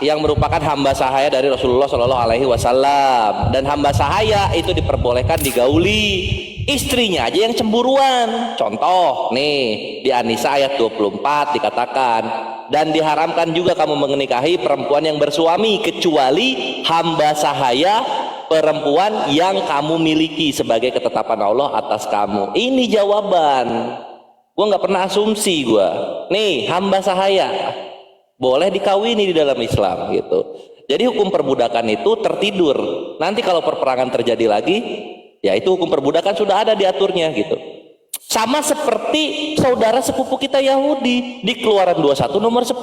yang merupakan hamba sahaya dari Rasulullah Shallallahu Alaihi Wasallam, dan hamba sahaya itu diperbolehkan digauli, istrinya aja yang cemburuan. Contoh nih di An-Nisa ayat 24 dikatakan, dan diharamkan juga kamu menikahi perempuan yang bersuami kecuali hamba sahaya perempuan yang kamu miliki sebagai ketetapan Allah atas kamu. Ini jawaban. Gue nggak pernah asumsi gue. Nih hamba sahaya boleh dikawini di dalam Islam gitu. Jadi hukum perbudakan itu tertidur. Nanti kalau perperangan terjadi lagi, ya itu hukum perbudakan sudah ada diaturnya gitu. Sama seperti saudara sepupu kita Yahudi di Keluaran 21 nomor 10.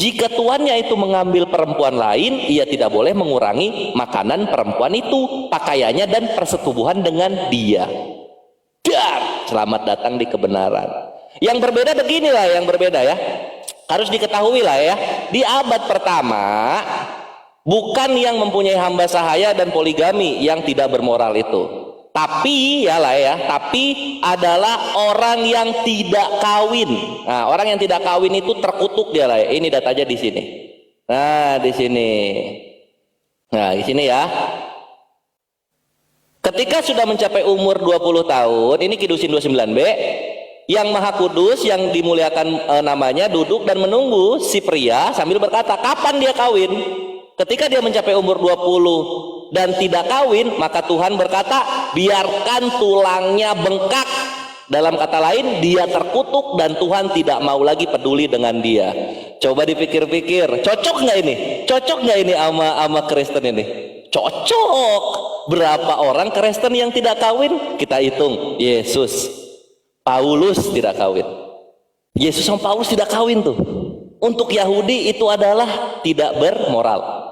Jika tuannya itu mengambil perempuan lain, ia tidak boleh mengurangi makanan perempuan itu, pakaiannya dan persetubuhan dengan dia. Dan selamat datang di kebenaran. Yang berbeda beginilah, yang berbeda ya. Harus diketahui lah ya. Di abad pertama bukan yang mempunyai hamba sahaya dan poligami yang tidak bermoral itu. Tapi ya lah ya, tapi adalah orang yang tidak kawin. Nah, orang yang tidak kawin itu terkutuk dia lah ya. Ini datanya di sini. Nah, di sini. Nah, di sini ya. Ketika sudah mencapai umur 20 tahun, ini Kidusin 29b, yang Maha Kudus yang dimuliakan namanya duduk dan menunggu si pria sambil berkata, kapan dia kawin? Ketika dia mencapai umur 20 dan tidak kawin, maka Tuhan berkata, biarkan tulangnya bengkak. Dalam kata lain, dia terkutuk dan Tuhan tidak mau lagi peduli dengan dia. Coba dipikir-pikir, cocok nggak ini? Cocok nggak ini sama Kristen ini? Cocok. Berapa orang Kristen yang tidak kawin? Kita hitung. Yesus, Paulus tidak kawin. Yesus sama Paulus tidak kawin tuh. Untuk Yahudi itu adalah tidak bermoral.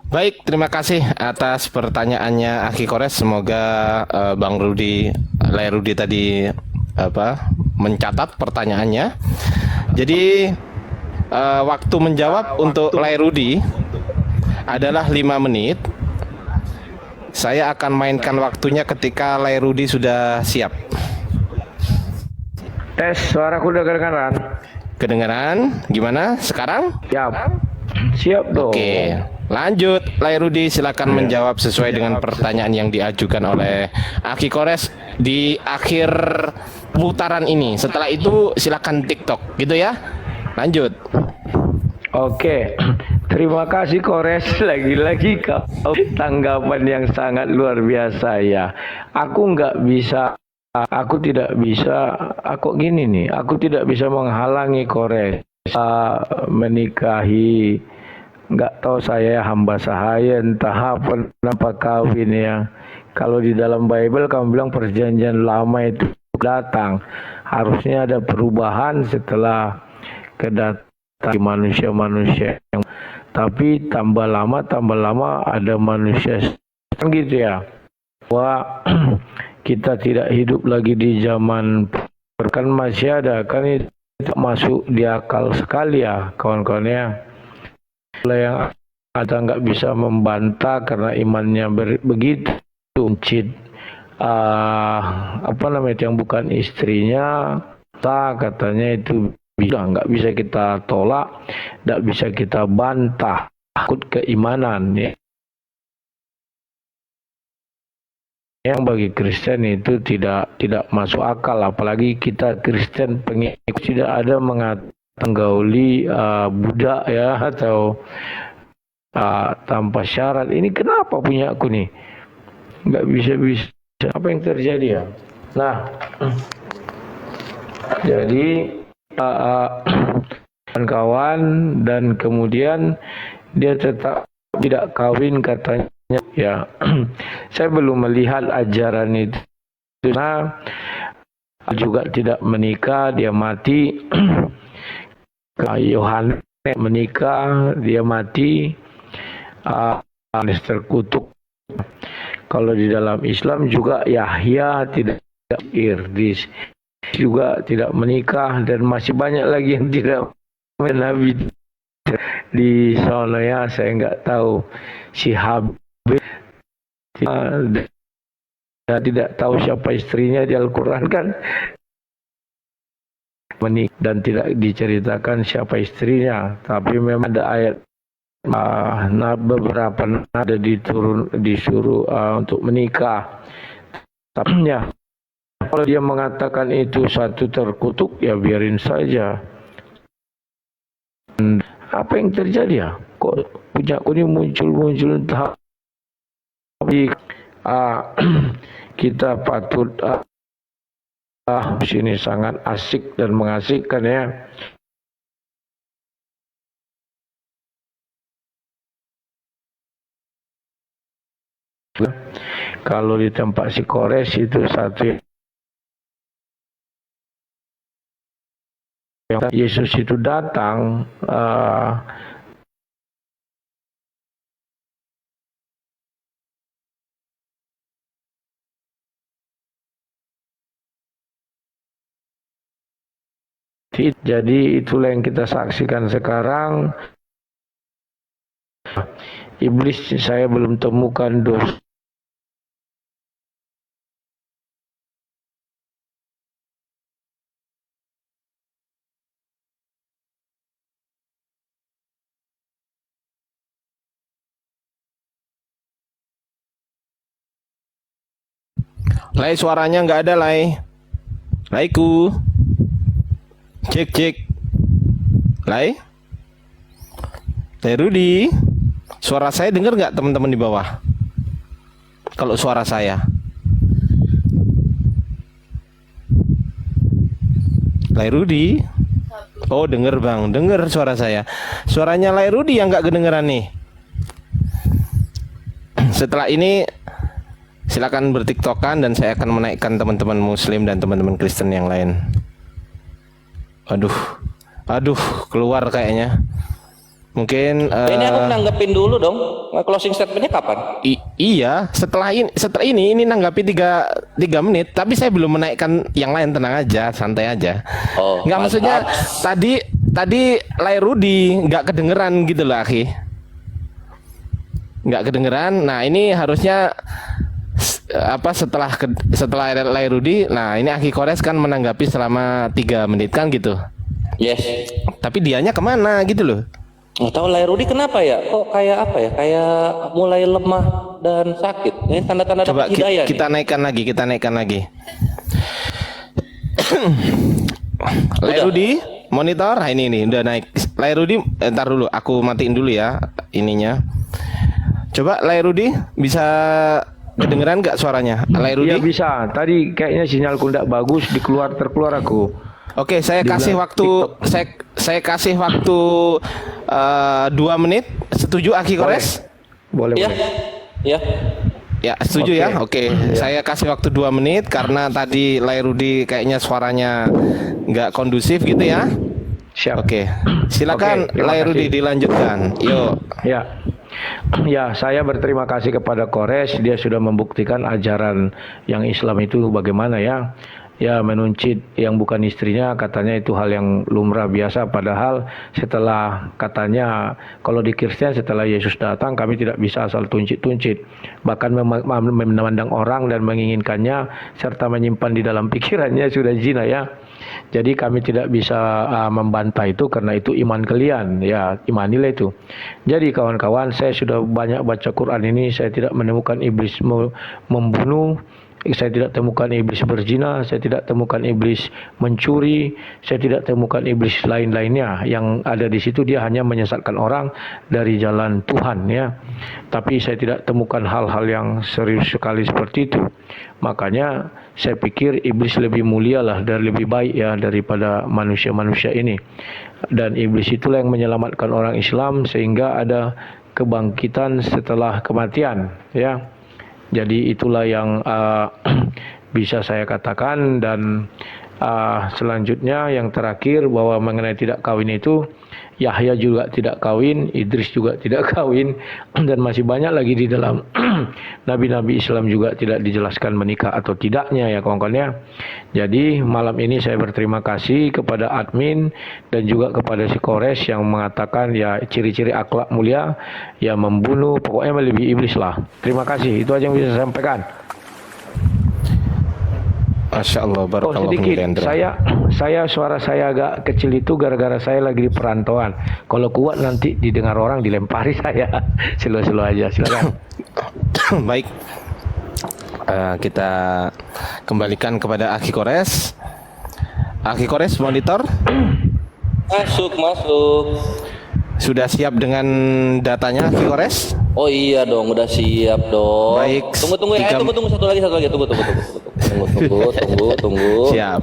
Baik, terima kasih atas pertanyaannya Aki Kores. Semoga Bang Rudi, Lai Rudi tadi mencatat pertanyaannya. Jadi waktu menjawab untuk Lai Rudi adalah 5 menit. Saya akan mainkan waktunya ketika Lai Rudi sudah siap. Tes, suaraku udah kedengaran? Kedengaran? Gimana sekarang? Siap dong. Oke, lanjut. Lai Rudi silakan menjawab sesuai dengan pertanyaan yang diajukan oleh Aki Kores di akhir putaran ini. Setelah itu silakan TikTok, gitu ya. Lanjut. Oke, terima kasih Kores, lagi-lagi kau tanggapan yang sangat luar biasa ya. Aku tidak bisa menghalangi Kores menikahi, nggak tahu saya hamba sahaya entah apa kawin ya. Kalau di dalam Bible kamu bilang perjanjian lama itu datang, harusnya ada perubahan setelah kedatangan manusia-manusia yang, tapi tambah lama ada manusia kan gitu ya, bahwa kita tidak hidup lagi di zaman kan masih ada kan, itu masuk di akal sekali ya kawan-kawannya. Yang ada nggak bisa membantah karena imannya begitu cheat yang bukan istrinya, katanya itu nggak bisa kita tolak, nggak bisa kita bantah, takut keimanan ya. Yang bagi Kristen itu tidak masuk akal, apalagi kita Kristen pengikut tidak ada menggauli budak ya atau tanpa syarat. Ini kenapa punya aku nih? Nggak bisa. Apa yang terjadi ya? Nah, jadi kawan dan kemudian dia tetap tidak kawin katanya ya. Saya belum melihat ajaran itu. Nah, juga tidak menikah, dia mati. Yohanes menikah, dia mati. Terkutuk. Kalau di dalam Islam juga Yahya tidak irdis juga tidak menikah, dan masih banyak lagi yang tidak menabi di sana ya. Saya nggak tahu si Habib tidak tahu siapa istrinya di Al-Quran kan, menikah dan tidak diceritakan siapa istrinya, tapi memang ada ayat beberapa ada disuruh untuk menikah. Tapi ya, kalau dia mengatakan itu satu terkutuk, ya biarin saja. Apa yang terjadi ya? Kok pujaku ini muncul entah. Tapi kita patut sini sangat asik dan mengasihkan ya. Kalau di tempat si Kores itu satu Yesus itu datang jadi itulah yang kita saksikan sekarang. Iblis saya belum temukan dosa. Lai, suaranya nggak ada, Lai. Laiku. Cek. Lai Rudi, suara saya dengar nggak teman-teman di bawah? Kalau suara saya, Lai Rudi. Oh, dengar Bang, dengar suara saya. Suaranya Lai Rudi yang nggak kedengeran nih. Setelah ini Silakan bertiktokan dan saya akan menaikkan teman-teman Muslim dan teman-teman Kristen yang lain. Aduh, keluar kayaknya. Mungkin Ini aku nanggepin dulu dong. Closing statementnya kapan? iya, setelah ini nanggapi 3 menit, tapi saya belum menaikkan yang lain, tenang aja, santai aja. Oh, Nggak, maksudnya tadi Lai Rudi nggak kedengeran gitu loh, akhi. Nggak kedengeran. Nah, ini harusnya setelah Lai Rudi, nah ini akhi Kores kan menanggapi selama 3 menit kan gitu. Yes. Tapi dianya kemana gitu loh. Nggak tahu Lai Rudi kenapa ya? Kok kayak apa ya? Kayak mulai lemah dan sakit. Ini tanda-tanda Coba dapat hidayah nih. kita naikkan lagi. Lai Rudi, monitor. Nah, ini udah naik. Lai Rudi, ntar dulu, aku matiin dulu ya ininya. Coba Lai Rudi bisa kedengeran nggak suaranya? Lai Rudi? Iya bisa. Tadi kayaknya sinyalku tidak bagus, terkeluar aku. Oke, saya kasih waktu saya kasih waktu 2 menit. Setuju Aki Kores? Boleh. Iya. Iya. Ya, setuju ya. Oke, saya kasih waktu 2 menit karena tadi Lai Rudi kayaknya suaranya nggak kondusif gitu ya. Siap. Oke. Silakan Oke, terima Lai Rudi kasih. dilanjutkan. Yuk. Ya, saya berterima kasih kepada Kores. Dia sudah membuktikan ajaran yang Islam itu bagaimana ya. Ya, menuncit yang bukan istrinya, katanya itu hal yang lumrah biasa. Padahal setelah katanya kalau di Kristen setelah Yesus datang kami tidak bisa asal tuncit-tuncit, bahkan memandang orang dan menginginkannya serta menyimpan di dalam pikirannya sudah zina ya. Jadi kami tidak bisa membantah itu karena itu iman kalian ya, imanilah itu. Jadi kawan-kawan, saya sudah banyak baca Quran ini, saya tidak menemukan iblis membunuh, saya tidak temukan iblis berzina, saya tidak temukan iblis mencuri, saya tidak temukan iblis lain-lainnya. Yang ada di situ dia hanya menyesatkan orang dari jalan Tuhan ya. Tapi saya tidak temukan hal-hal yang serius sekali seperti itu. Makanya saya pikir iblis lebih mulia lah dan lebih baik ya daripada manusia-manusia ini. Dan iblis itulah yang menyelamatkan orang Islam sehingga ada kebangkitan setelah kematian ya. Jadi itulah yang bisa saya katakan. Dan selanjutnya yang terakhir bahwa mengenai tidak kawin itu, Yahya juga tidak kawin, Idris juga tidak kawin, dan masih banyak lagi di dalam nabi-nabi Islam juga tidak dijelaskan menikah atau tidaknya ya kawan-kawan ya. Jadi malam ini saya berterima kasih kepada admin dan juga kepada si Kores yang mengatakan ya ciri-ciri akhlak mulia ya membunuh, pokoknya melebihi iblis lah. Terima kasih, itu aja yang bisa saya sampaikan. Masya Allah, barakallahu sedikit, Lendra. saya suara saya agak kecil itu gara-gara saya lagi di perantauan. Kalau kuat nanti didengar orang dilempari saya. Slow-slow aja, silakan. Baik, kita kembalikan kepada Aki Kores. Aki Kores monitor. Masuk. Sudah siap dengan datanya Aki Kores? Oh iya dong, udah siap dong. Baik. Tunggu. Tunggu satu lagi. Tunggu. Siap.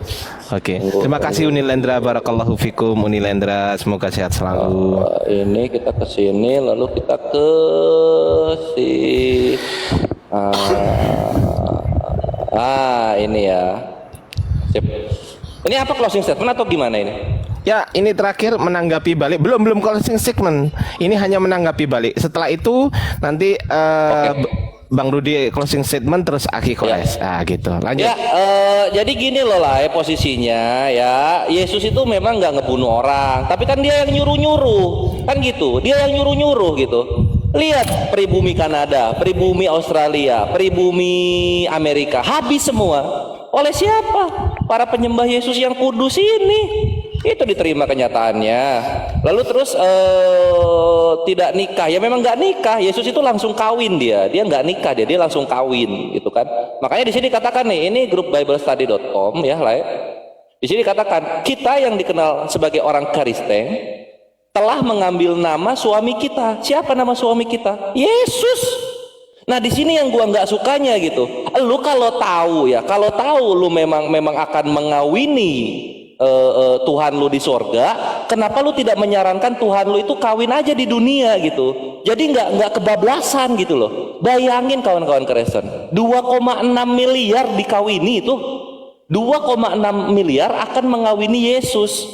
Oke. Terima kasih Unilendra, barakallahu fikum Unilendra, semoga sehat selalu. Ini kita ke sini, lalu kita ke si ini ya. Sip. Ini apa closing statement atau gimana ini? Ya, ini terakhir menanggapi balik. Belum closing statement. Ini hanya menanggapi balik. Setelah itu nanti Bang Rudi closing statement terus Aki Kores. Ya. Gitu. Lanjut. Ya, jadi gini loh lah posisinya ya. Yesus itu memang nggak ngebunuh orang, tapi kan dia yang nyuruh-nyuruh, kan gitu. Dia yang nyuruh-nyuruh gitu. Lihat pribumi Kanada, pribumi Australia, pribumi Amerika, habis semua. Oleh siapa? Para penyembah Yesus yang kudus ini. Itu diterima kenyataannya. Lalu terus tidak nikah, ya memang nggak nikah. Yesus itu langsung kawin dia nggak nikah, dia langsung kawin gitu kan. Makanya di sini katakan nih, ini grup biblestudy.com ya lah. Di sini katakan kita yang dikenal sebagai orang Kristen telah mengambil nama suami kita. Siapa nama suami kita? Yesus. Nah di sini yang gua nggak sukanya gitu. Lu kalau tahu lu memang akan mengawini Tuhan lu di sorga, kenapa lu tidak menyarankan Tuhan lu itu kawin aja di dunia gitu. Jadi nggak kebablasan gitu loh. Bayangin kawan-kawan Kristen, 2,6 miliar dikawini itu, 2,6 miliar akan mengawini Yesus.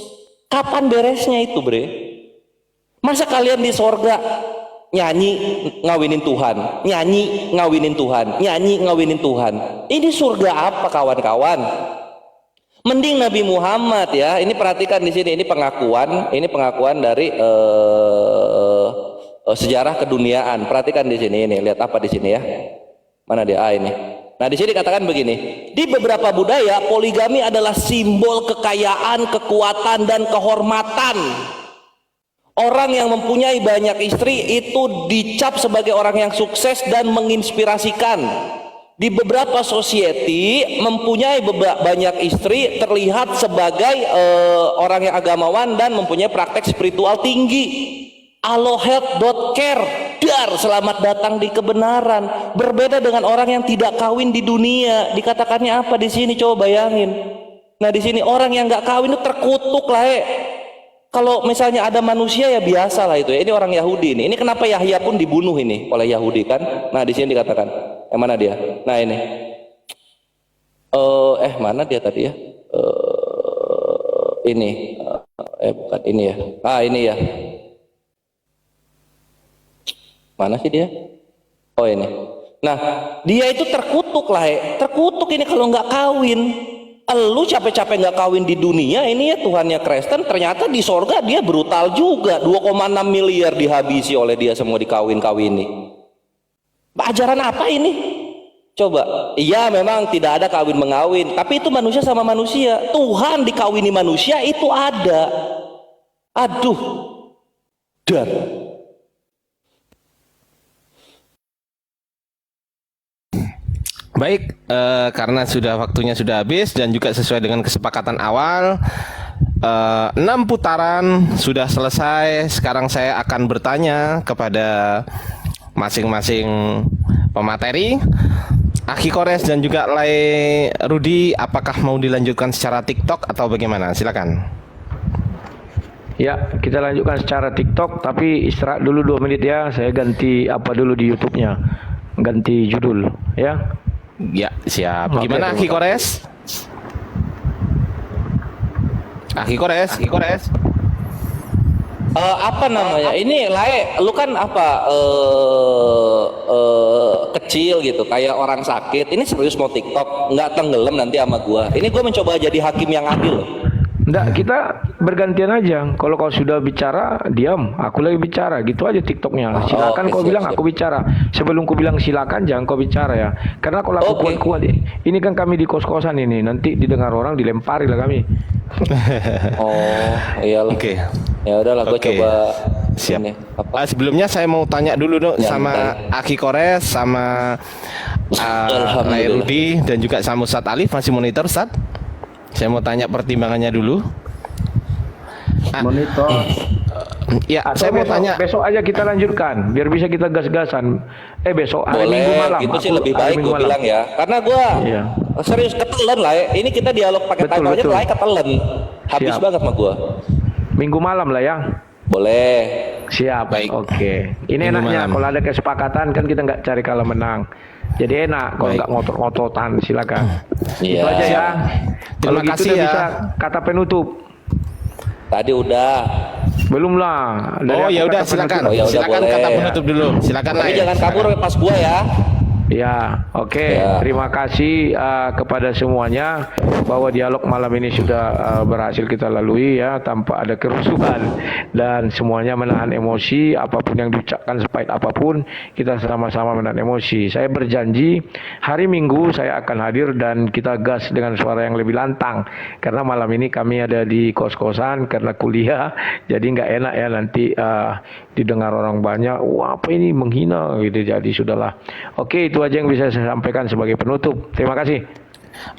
Kapan beresnya itu, bre? Masa kalian di sorga nyanyi ngawinin Tuhan, nyanyi ngawinin Tuhan, nyanyi ngawinin Tuhan? Ini surga apa kawan-kawan? Mending Nabi Muhammad ya. Ini perhatikan di sini, ini pengakuan dari sejarah keduniaan. Perhatikan di sini, ini lihat apa di sini ya? Mana dia? Ini. Nah di sini katakan begini, di beberapa budaya poligami adalah simbol kekayaan, kekuatan dan kehormatan. Orang yang mempunyai banyak istri itu dicap sebagai orang yang sukses dan menginspirasikan. Di beberapa society mempunyai banyak istri terlihat sebagai orang yang agamawan dan mempunyai praktek spiritual tinggi. Alohelp.care, dar, selamat datang di kebenaran. Berbeda dengan orang yang tidak kawin di dunia. Dikatakannya apa di sini? Coba bayangin. Nah di sini orang yang nggak kawin itu terkutuk lah. Kalau misalnya ada manusia ya biasa lah itu ya. Ini orang Yahudi ini. Ini kenapa Yahya pun dibunuh ini oleh Yahudi kan? Nah di sini dikatakan. Mana dia? Nah ini. Mana dia tadi ya? Ini. Bukan ini ya. Ini ya. Mana sih dia? Oh ini. Nah dia itu terkutuk lah. Terkutuk ini kalau nggak kawin. Lu capek-capek nggak kawin di dunia, ini ya Tuhannya Kristen, ternyata di sorga dia brutal juga. 2,6 miliar dihabisi oleh dia semua dikawin-kawini. Ajaran apa ini? Coba. Iya memang tidak ada kawin mengawin, tapi itu manusia sama manusia. Tuhan dikawini manusia itu ada. Aduh. Dar. Baik, karena waktunya sudah habis dan juga sesuai dengan kesepakatan awal, 6 putaran sudah selesai. Sekarang saya akan bertanya kepada masing-masing pemateri, Aki Kores dan juga Lai Rudi, apakah mau dilanjutkan secara TikTok atau bagaimana? Silakan. Ya, kita lanjutkan secara TikTok, tapi istirahat dulu 2 menit ya. Saya ganti apa dulu di YouTube-nya, ganti judul ya. Ya, siap. Gimana Aki Kores? Aki Kores. Apa namanya? Ini Lae, lu kan apa? Kecil gitu, kayak orang sakit. Ini serius mau TikTok, nggak tenggelam nanti sama gua. Ini gua mencoba jadi hakim yang adil loh. Enggak, kita bergantian aja. Kalau kau sudah bicara, diam. Aku lagi bicara. Gitu aja TikToknya. Silakan kau bilang, aku bicara. Sebelum kau bilang silakan, jangan kau bicara ya. Karena kalau aku kuat-kuat, ini kan kami di kos-kosan ini. Nanti didengar orang, dilempari lah kami. Oh, iyalah. Oke. Ya udahlah, gue coba. Siap. Ini, sebelumnya saya mau tanya dulu dong sama Aki Kores, sama Lai Rudi dan juga sama Ustadz Alif. Masih monitor, Ustadz? Saya mau tanya pertimbangannya dulu. Monitor. Ya, atau saya mau tanya. Besok aja kita lanjutkan, biar bisa kita gas-gasan. Besok hari Minggu malam. Itu sih lebih baik gue bilang ya, karena gue serius ketelan lah. Ini kita dialog pakai timer aja, lah ketelan. Habis banget sama gue. Minggu malam lah ya. Boleh. Siap. Baik. Oke. Ini Minggu enaknya malam. Kalau ada kesepakatan kan kita nggak cari kalah menang. Jadi enak kalau nggak ngotot-ngototan, silakan. Itu aja ya. Kalau gitu udah bisa kata penutup. Tadi udah. Belum lah. Ya udah silakan. Silakan kata penutup dulu. Silakan. Tapi jangan kabur pas gua ya. Ya, oke. Terima kasih kepada semuanya bahwa dialog malam ini sudah berhasil kita lalui ya tanpa ada kerusuhan dan semuanya menahan emosi. Apapun yang diucapkan sepahit apapun kita sama-sama menahan emosi. Saya berjanji hari Minggu saya akan hadir dan kita gas dengan suara yang lebih lantang karena malam ini kami ada di kos-kosan karena kuliah jadi nggak enak ya nanti didengar orang banyak. Wah apa ini menghina gitu jadi sudahlah. Oke itu aja yang bisa saya sampaikan sebagai penutup. Terima kasih.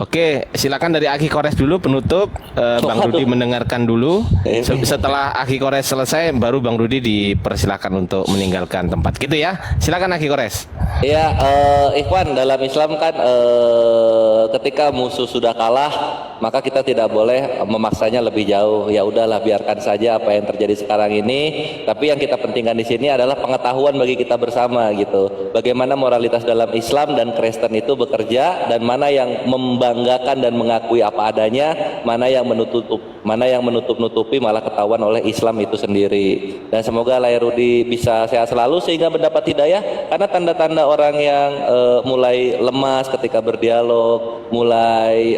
Oke, silakan dari Aki Kores dulu penutup. Bang Rudi mendengarkan dulu. Setelah Aki Kores selesai, baru Bang Rudi dipersilakan untuk meninggalkan tempat. Gitu ya. Silakan Aki Kores. Ya, Ikhwan, dalam Islam kan ketika musuh sudah kalah, maka kita tidak boleh memaksanya lebih jauh. Ya udahlah, biarkan saja apa yang terjadi sekarang ini. Tapi yang kita pentingkan di sini adalah pengetahuan bagi kita bersama gitu. Bagaimana moralitas dalam Islam dan Kristen itu bekerja, dan mana yang membanggakan dan mengakui apa adanya, mana yang menutup-nutupi malah ketahuan oleh Islam itu sendiri. Dan semoga Lai Rudi bisa sehat selalu sehingga mendapat hidayah, karena tanda-tanda orang yang mulai lemas ketika berdialog, mulai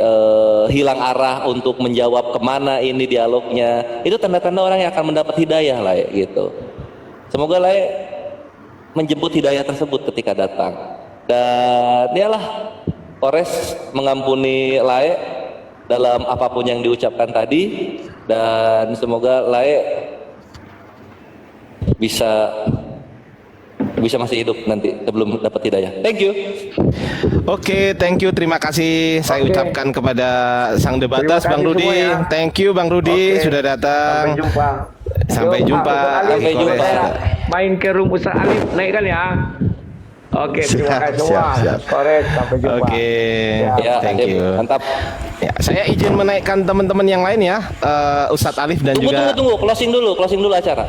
hilang arah untuk menjawab kemana ini dialognya, itu tanda-tanda orang yang akan mendapat hidayah lah gitu. Semoga lah menjemput hidayah tersebut ketika datang. Dan dialah Polres mengampuni Lae dalam apapun yang diucapkan tadi, dan semoga Lae bisa masih hidup nanti sebelum dapat hidayah. Thank you. Oke, thank you. Terima kasih saya ucapkan kepada sang debatas Terima Bang kasih Rudi. semua ya. Thank you Bang Rudi sudah datang. Sampai jumpa. Sampai Yuk, jumpa. Pak Ustaz Alif, Sampai jumpa. saya main ke rumah Ustaz Alif, naikkan ya. Oke, terima kasih semua. Korek, sampai jumpa. Oke, Ya, thank Adip, you. mantap. Ya, saya izin menaikkan teman-teman yang lain ya, Ustadz Alif dan Tunggu, juga closing dulu acara.